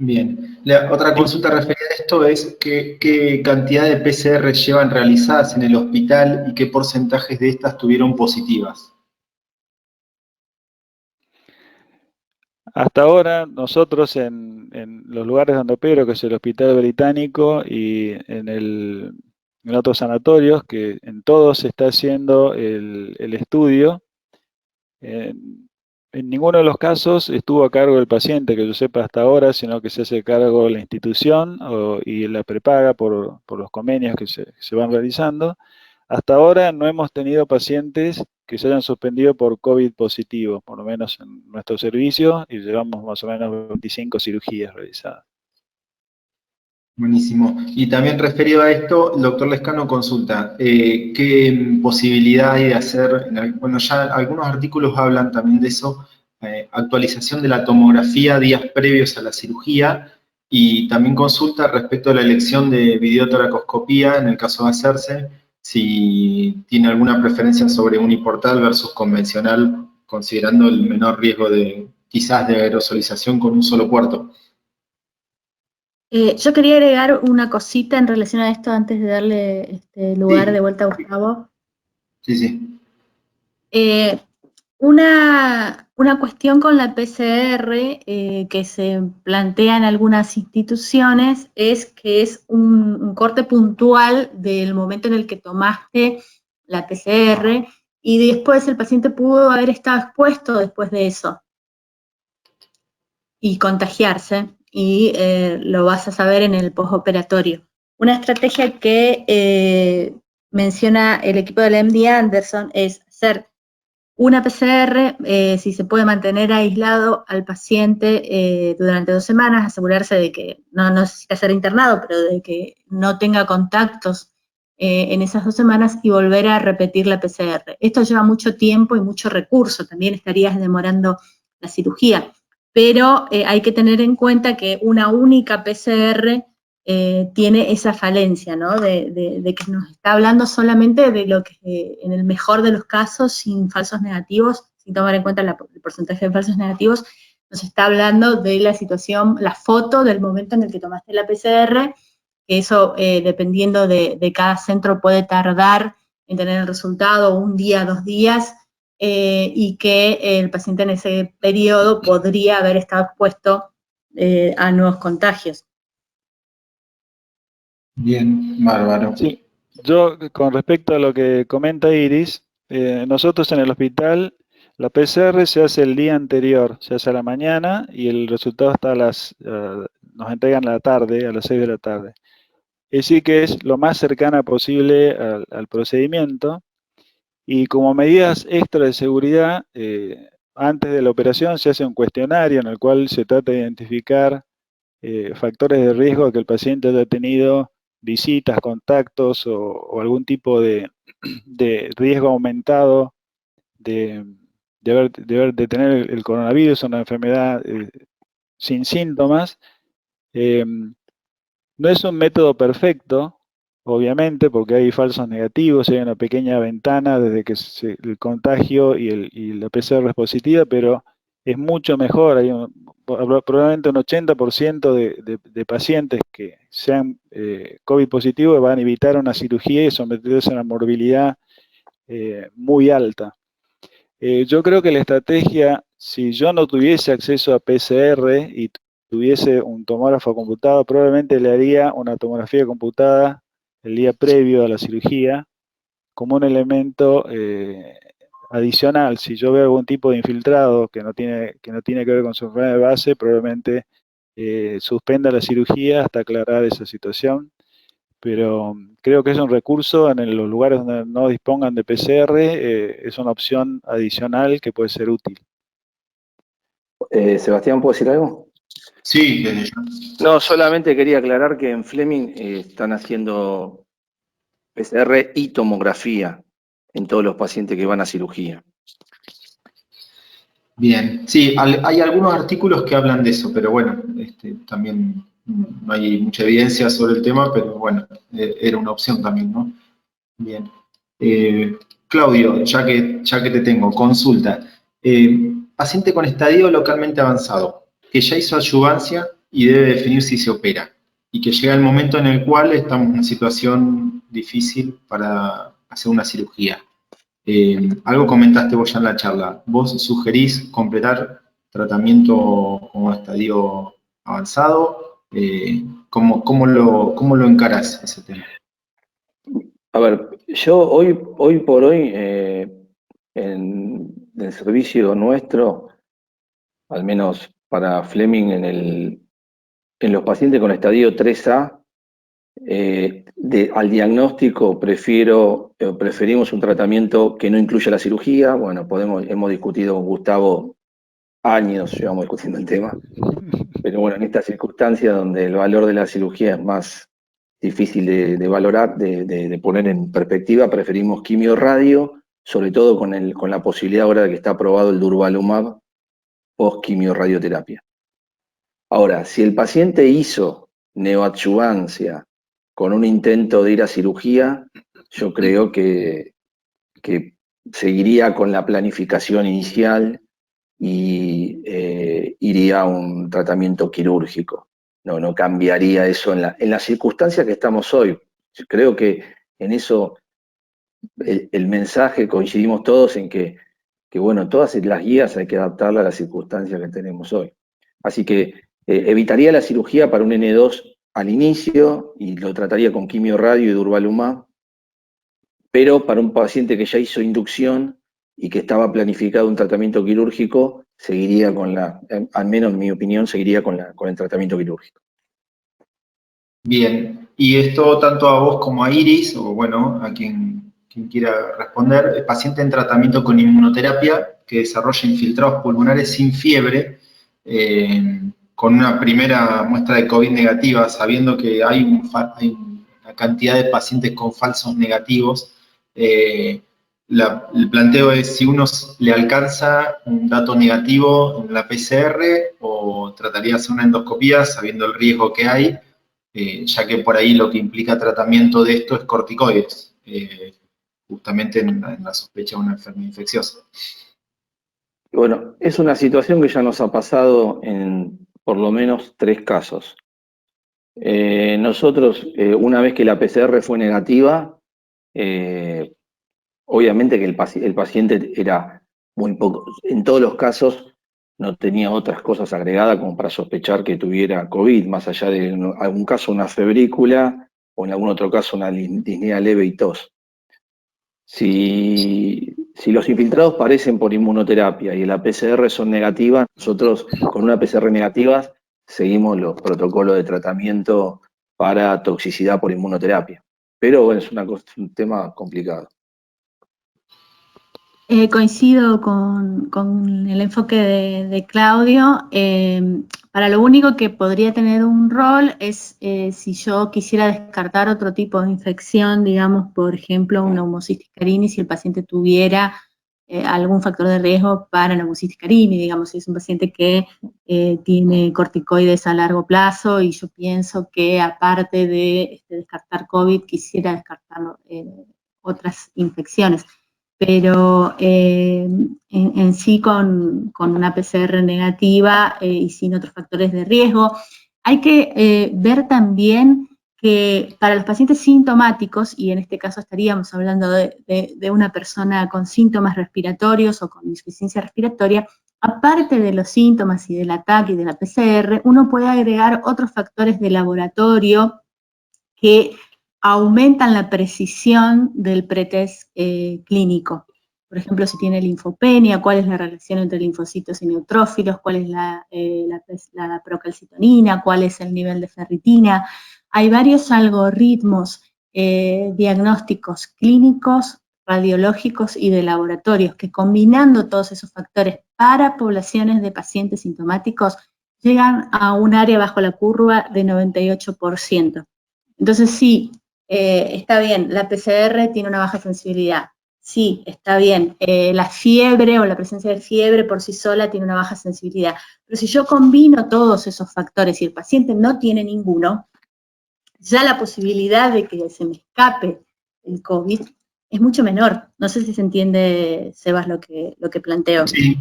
bien. La otra consulta referida a esto es qué cantidad de PCR llevan realizadas en el hospital y qué porcentajes de estas tuvieron positivas. Hasta ahora nosotros en los lugares donde opero, que es el Hospital Británico y en otros sanatorios, que en todos se está haciendo el estudio. En ninguno de los casos estuvo a cargo del paciente, que yo sepa hasta ahora, sino que se hace cargo la institución y la prepaga por los convenios que se van realizando. Hasta ahora no hemos tenido pacientes que se hayan suspendido por COVID positivo, por lo menos en nuestro servicio, y llevamos más o menos 25 cirugías realizadas. Buenísimo. Y también referido a esto, el doctor Lescano consulta, ¿qué posibilidad hay de hacer? Bueno, ya algunos artículos hablan también de eso, actualización de la tomografía días previos a la cirugía, y también consulta respecto a la elección de videotoracoscopía en el caso de hacerse, si tiene alguna preferencia sobre uniportal versus convencional, considerando el menor riesgo de quizás de aerosolización con un solo puerto. Yo quería agregar una cosita en relación a esto antes de darle lugar Sí, de vuelta a Gustavo. sí, sí. Una cuestión con la PCR que se plantea en algunas instituciones es que es un corte puntual del momento en el que tomaste la PCR y después el paciente pudo haber estado expuesto después de eso y contagiarse, y lo vas a saber en el postoperatorio. Una estrategia que menciona el equipo del MD Anderson es hacer una PCR, si se puede mantener aislado al paciente durante 2 semanas, asegurarse de que no necesita ser internado, pero de que no tenga contactos en esas 2 semanas y volver a repetir la PCR. Esto lleva mucho tiempo y mucho recurso, también estarías demorando la cirugía, pero hay que tener en cuenta que una única PCR tiene esa falencia, ¿no? De que nos está hablando solamente de lo que, en el mejor de los casos, sin falsos negativos, sin tomar en cuenta el porcentaje de falsos negativos, nos está hablando de la situación, la foto del momento en el que tomaste la PCR, que eso, dependiendo de cada centro, puede tardar en tener el resultado 1 día, 2 días, y que el paciente en ese periodo podría haber estado expuesto a nuevos contagios. Bien, bárbaro. Sí, yo con respecto a lo que comenta Iris, nosotros en el hospital la PCR se hace el día anterior, se hace a la mañana y el resultado está nos entregan a la tarde, a las 6 de la tarde. Es decir que es lo más cercana posible al procedimiento, y como medidas extra de seguridad, antes de la operación se hace un cuestionario en el cual se trata de identificar factores de riesgo de que el paciente haya tenido visitas, contactos o algún tipo de riesgo aumentado de tener el coronavirus, una enfermedad sin síntomas. No es un método perfecto, obviamente, porque hay falsos negativos, hay una pequeña ventana desde que el contagio y la PCR es positiva, pero es mucho mejor. Hay probablemente un 80% de pacientes que sean COVID positivos van a evitar una cirugía y someterse a una morbilidad muy alta. Yo creo que la estrategia, si yo no tuviese acceso a PCR y tuviese un tomógrafo computado, probablemente le haría una tomografía computada el día previo a la cirugía como un elemento adicional. Si yo veo algún tipo de infiltrado que no tiene que ver con su enfermedad de base, probablemente suspenda la cirugía hasta aclarar esa situación. Pero creo que es un recurso en los lugares donde no dispongan de PCR, es una opción adicional que puede ser útil. Sebastián, ¿puedo decir algo? Sí, desde ya. No, solamente quería aclarar que en Fleming están haciendo PCR y tomografía en todos los pacientes que van a cirugía. Bien, sí, hay algunos artículos que hablan de eso, pero bueno, también no hay mucha evidencia sobre el tema, pero bueno, era una opción también, ¿no? Bien. Claudio, ya que te tengo, consulta. Paciente con estadio localmente avanzado, que ya hizo adyuvancia y debe definir si se opera, y que llega el momento en el cual estamos en una situación difícil para hacer una cirugía. Algo comentaste vos ya en la charla. ¿Vos sugerís completar tratamiento como estadio avanzado? ¿Cómo lo encarás ese tema? A ver, yo hoy por hoy, en el servicio nuestro, al menos para Fleming, en los pacientes con estadio 3A, al diagnóstico preferimos un tratamiento que no incluya la cirugía. Bueno, hemos discutido con Gustavo años, llevamos discutiendo el tema, pero bueno, en esta circunstancia donde el valor de la cirugía es más difícil de valorar, de poner en perspectiva, preferimos quimio-radio, sobre todo con la posibilidad ahora de que está aprobado el durvalumab post-quimio-radioterapia. Ahora, si el paciente hizo neoadjuvancia con un intento de ir a cirugía, yo creo que seguiría con la planificación inicial y iría a un tratamiento quirúrgico. No cambiaría eso en la circunstancia que estamos hoy. Yo creo que en eso el mensaje coincidimos todos en que bueno, todas las guías hay que adaptarlas a las circunstancias que tenemos hoy. Así que evitaría la cirugía para un N2 al inicio y lo trataría con quimio radio y durvalumab, pero para un paciente que ya hizo inducción y que estaba planificado un tratamiento quirúrgico, seguiría al menos en mi opinión, seguiría con el tratamiento quirúrgico. Bien, y esto tanto a vos como a Iris, o bueno, a quien quiera responder, el paciente en tratamiento con inmunoterapia que desarrolla infiltrados pulmonares sin fiebre, con una primera muestra de COVID negativa, sabiendo que hay una cantidad de pacientes con falsos negativos. El planteo es si uno le alcanza un dato negativo en la PCR o trataría de hacer una endoscopía sabiendo el riesgo que hay, ya que por ahí lo que implica tratamiento de esto es corticoides, justamente en la sospecha de una enfermedad infecciosa. Bueno, es una situación que ya nos ha pasado en por lo menos 3 casos. Nosotros, una vez que la PCR fue negativa, obviamente que el paciente era muy poco, en todos los casos no tenía otras cosas agregadas como para sospechar que tuviera COVID, más allá de en algún caso una febrícula o en algún otro caso una disnea leve y tos. Si los infiltrados parecen por inmunoterapia y la PCR son negativas, nosotros con una PCR negativa seguimos los protocolos de tratamiento para toxicidad por inmunoterapia. Pero bueno, es un tema complicado. Coincido con el enfoque de Claudio. Para lo único que podría tener un rol es si yo quisiera descartar otro tipo de infección, digamos, por ejemplo, una neumocitis carini, si el paciente tuviera algún factor de riesgo para neumocitis carini, digamos, si es un paciente que tiene corticoides a largo plazo y yo pienso que aparte de descartar COVID, quisiera descartar otras infecciones. Pero en sí con una PCR negativa y sin otros factores de riesgo. Hay que ver también que para los pacientes sintomáticos, y en este caso estaríamos hablando de una persona con síntomas respiratorios o con insuficiencia respiratoria, aparte de los síntomas y del ataque y de la PCR, uno puede agregar otros factores de laboratorio que aumentan la precisión del pretest clínico. Por ejemplo, si tiene linfopenia, cuál es la relación entre linfocitos y neutrófilos, cuál es la procalcitonina, cuál es el nivel de ferritina. Hay varios algoritmos diagnósticos clínicos, radiológicos y de laboratorios que, combinando todos esos factores para poblaciones de pacientes sintomáticos, llegan a un área bajo la curva de 98%. Entonces sí, está bien, la PCR tiene una baja sensibilidad. Sí, está bien, la fiebre o la presencia de fiebre por sí sola tiene una baja sensibilidad. Pero si yo combino todos esos factores y el paciente no tiene ninguno, ya la posibilidad de que se me escape el COVID es mucho menor. No sé si se entiende, Sebas, lo que planteo. Sí.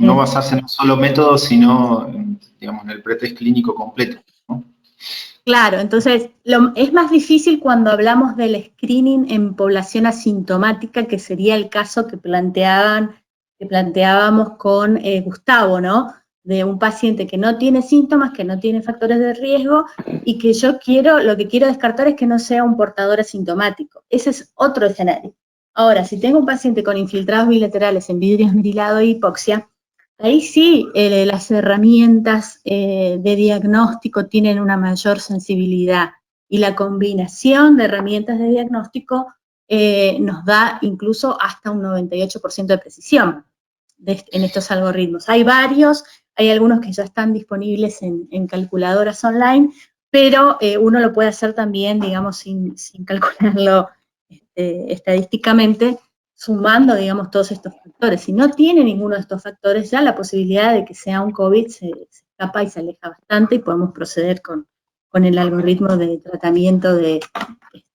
No basarse en un solo método, sino, digamos, en el pretest clínico completo, ¿no? Claro, entonces es más difícil cuando hablamos del screening en población asintomática, que sería el caso que planteábamos con Gustavo, ¿no? De un paciente que no tiene síntomas, que no tiene factores de riesgo, y que lo que quiero descartar es que no sea un portador asintomático. Ese es otro escenario. Ahora, si tengo un paciente con infiltrados bilaterales en vidrio esmerilado e hipoxia, ahí sí las herramientas de diagnóstico tienen una mayor sensibilidad, y la combinación de herramientas de diagnóstico nos da incluso hasta un 98% de precisión en estos algoritmos. Hay varios, hay algunos que ya están disponibles en calculadoras online, pero uno lo puede hacer también, digamos, sin calcularlo estadísticamente, sumando, digamos, todos estos factores. Si no tiene ninguno de estos factores, ya la posibilidad de que sea un COVID se escapa y se aleja bastante, y podemos proceder con el algoritmo de tratamiento de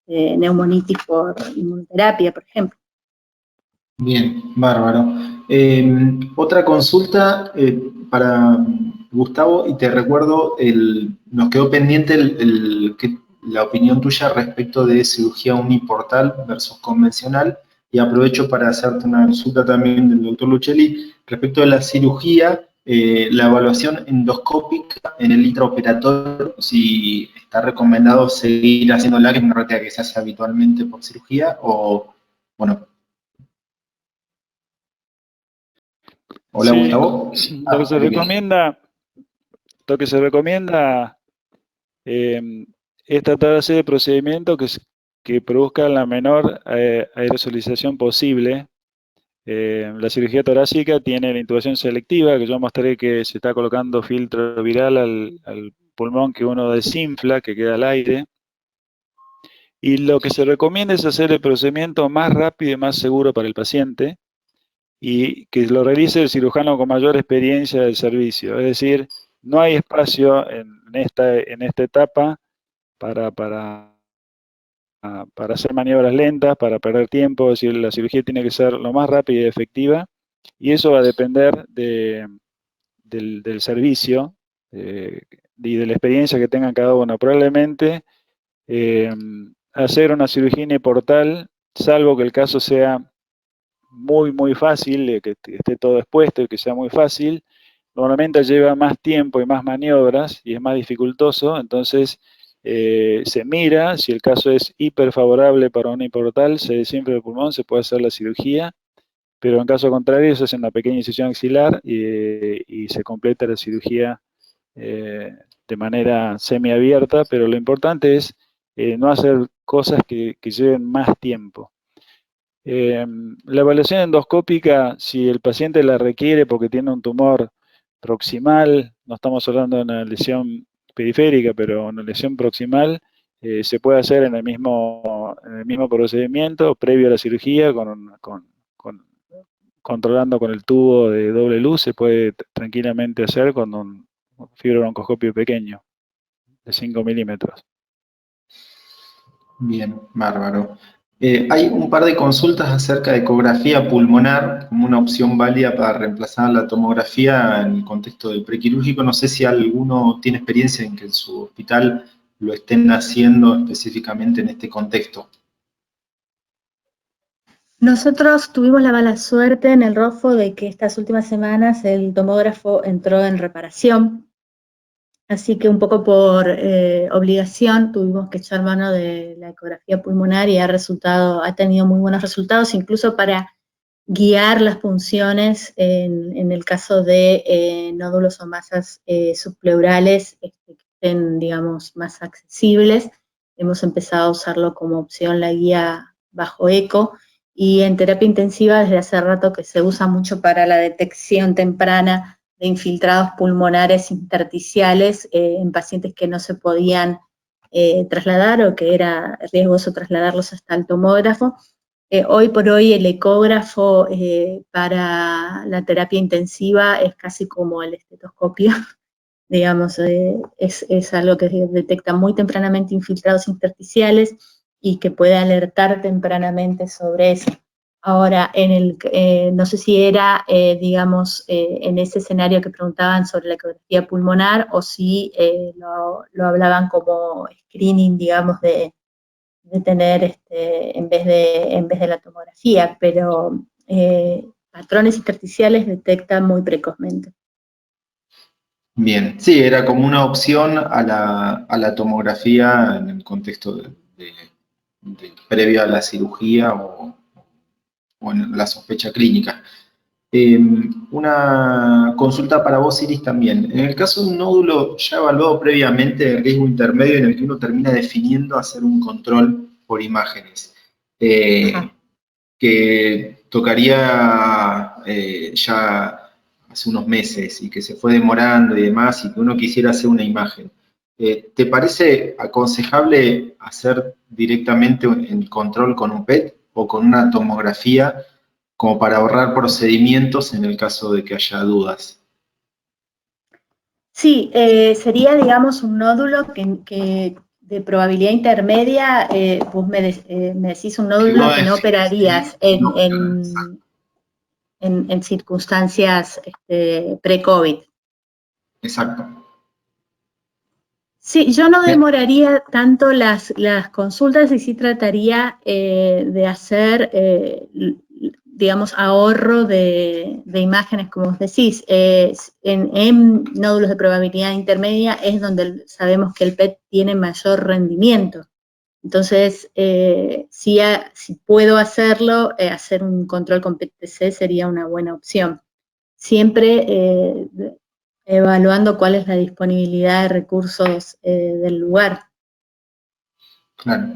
neumonitis por inmunoterapia, por ejemplo. Bien, bárbaro. Otra consulta para Gustavo, y te recuerdo, nos quedó pendiente la opinión tuya respecto de cirugía uniportal versus convencional, y aprovecho para hacerte una consulta también del doctor Luchelli respecto de la cirugía, la evaluación endoscópica en el intraoperatorio, si está recomendado seguir haciéndola, que es una práctica que se hace habitualmente por cirugía, o, bueno. Hola, Sí, Gustavo. lo que se recomienda es tratar de hacer el procedimiento que produzca la menor aerosolización posible. La cirugía torácica tiene la intubación selectiva, que yo mostré que se está colocando filtro viral al pulmón que uno desinfla, que queda al aire. Y lo que se recomienda es hacer el procedimiento más rápido y más seguro para el paciente, y que lo realice el cirujano con mayor experiencia del servicio. Es decir, no hay espacio en esta etapa para hacer maniobras lentas, para perder tiempo. Es decir, la cirugía tiene que ser lo más rápida y efectiva, y eso va a depender del servicio y de la experiencia que tengan cada uno. Probablemente hacer una cirugía uniportal, salvo que el caso sea muy fácil, que esté todo expuesto y que sea muy fácil, normalmente lleva más tiempo y más maniobras y es más dificultoso. Entonces se mira, si el caso es hiper favorable para un uniportal, se desinfla el pulmón, se puede hacer la cirugía, pero en caso contrario se hace una pequeña incisión axilar y se completa la cirugía de manera semiabierta, pero lo importante es no hacer cosas que lleven más tiempo. La evaluación endoscópica, si el paciente la requiere porque tiene un tumor proximal, no estamos hablando de una lesión periférica, pero una lesión proximal, se puede hacer en el mismo procedimiento previo a la cirugía, controlando con el tubo de doble luz. Se puede tranquilamente hacer con un fibrobroncoscopio pequeño de 5 milímetros. Bien, bárbaro. Hay un par de consultas acerca de ecografía pulmonar como una opción válida para reemplazar la tomografía en el contexto del prequirúrgico. No sé si alguno tiene experiencia en que en su hospital lo estén haciendo específicamente en este contexto. Nosotros tuvimos la mala suerte en el ROFO de que estas últimas semanas el tomógrafo entró en reparación, así que un poco por obligación tuvimos que echar mano de la ecografía pulmonar y ha tenido muy buenos resultados, incluso para guiar las punciones en el caso de nódulos o masas subpleurales que estén, digamos, más accesibles. Hemos empezado a usarlo como opción la guía bajo eco, y en terapia intensiva desde hace rato que se usa mucho para la detección temprana de infiltrados pulmonares intersticiales en pacientes que no se podían trasladar o que era riesgoso trasladarlos hasta el tomógrafo. Hoy por hoy el ecógrafo para la terapia intensiva es casi como el estetoscopio, digamos, es algo que detecta muy tempranamente infiltrados intersticiales y que puede alertar tempranamente sobre eso. Ahora, no sé si era, digamos, en ese escenario que preguntaban sobre la ecografía pulmonar o si lo hablaban como screening, digamos, de tener en vez de la tomografía, pero patrones intersticiales detectan muy precozmente. Bien, sí, era como una opción a la tomografía en el contexto previo a la cirugía o en la sospecha clínica. Una consulta para vos, Iris, también. En el caso de un nódulo ya evaluado previamente de riesgo intermedio en el que uno termina definiendo hacer un control por imágenes, que tocaría ya hace unos meses y que se fue demorando y demás, y que uno quisiera hacer una imagen. ¿Te parece aconsejable hacer directamente el control con un PET o con una tomografía como para ahorrar procedimientos en el caso de que haya dudas? Sí, sería, digamos, un nódulo que de probabilidad intermedia, vos me decís un nódulo que no operarías en circunstancias pre-COVID. Exacto. Sí, yo no demoraría tanto las consultas y sí trataría de hacer, digamos, ahorro de imágenes, como vos decís. En nódulos de probabilidad intermedia es donde sabemos que el PET tiene mayor rendimiento. Entonces, si puedo hacerlo, hacer un control con PET-CT sería una buena opción. Siempre evaluando cuál es la disponibilidad de recursos del lugar. Claro.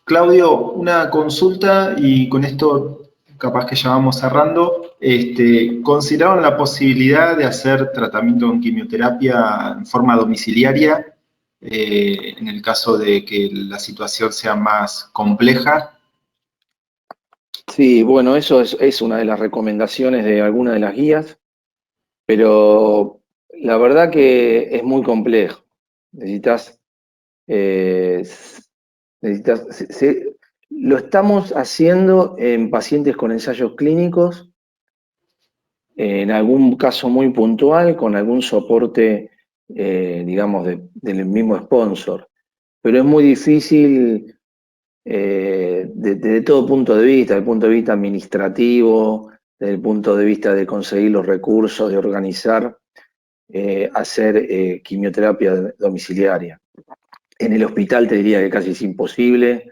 Claudio, una consulta y con esto capaz que ya vamos cerrando. ¿Consideraron la posibilidad de hacer tratamiento con quimioterapia en forma domiciliaria en el caso de que la situación sea más compleja? Sí, bueno, eso es una de las recomendaciones de alguna de las guías, pero la verdad que es muy complejo. Lo estamos haciendo en pacientes con ensayos clínicos, en algún caso muy puntual, con algún soporte, digamos, del mismo sponsor. Pero es muy difícil desde todo punto de vista, desde el punto de vista administrativo, desde el punto de vista de conseguir los recursos, de organizar, hacer quimioterapia domiciliaria. En el hospital te diría que casi es imposible.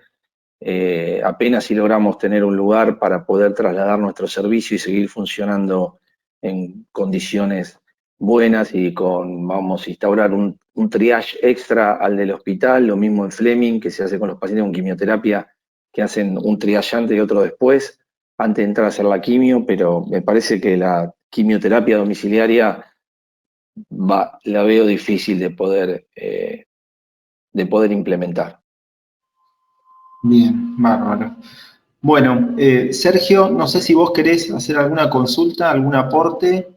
Apenas si logramos tener un lugar para poder trasladar nuestro servicio y seguir funcionando en condiciones buenas y vamos a instaurar un triage extra al del hospital, lo mismo en Fleming, que se hace con los pacientes con quimioterapia, que hacen un triage antes y otro después, antes de entrar a hacer la quimio, pero me parece que la quimioterapia domiciliaria la veo difícil de poder implementar. Bien, bárbaro. Bueno, Sergio, no sé si vos querés hacer alguna consulta, algún aporte,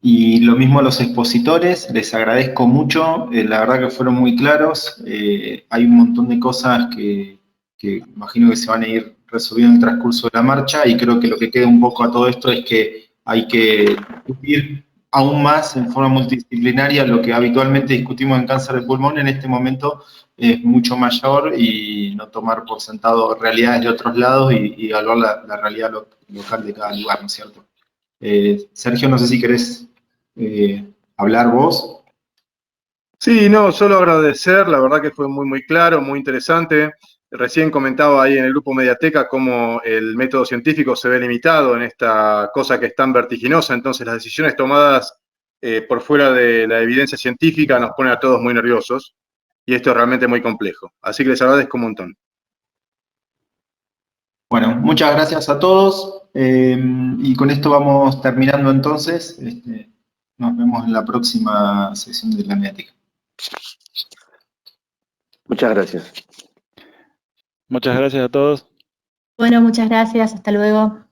y lo mismo a los expositores, les agradezco mucho, la verdad que fueron muy claros, hay un montón de cosas que imagino que se van a ir resolviendo en el transcurso de la marcha, y creo que lo que queda un poco a todo esto es que hay que discutir aún más en forma multidisciplinaria lo que habitualmente discutimos en cáncer de pulmón, en este momento es mucho mayor, y no tomar por sentado realidades de otros lados y evaluar la realidad local de cada lugar, ¿no es cierto? Sergio, no sé si querés hablar vos. Sí, no, solo agradecer, la verdad que fue muy claro, muy interesante. Recién comentaba ahí en el grupo Mediateca cómo el método científico se ve limitado en esta cosa que es tan vertiginosa, entonces las decisiones tomadas por fuera de la evidencia científica nos ponen a todos muy nerviosos, y esto es realmente muy complejo. Así que les agradezco un montón. Bueno, muchas gracias a todos, y con esto vamos terminando entonces. Nos vemos en la próxima sesión de la Mediateca. Muchas gracias. Muchas gracias a todos. Bueno, muchas gracias, hasta luego.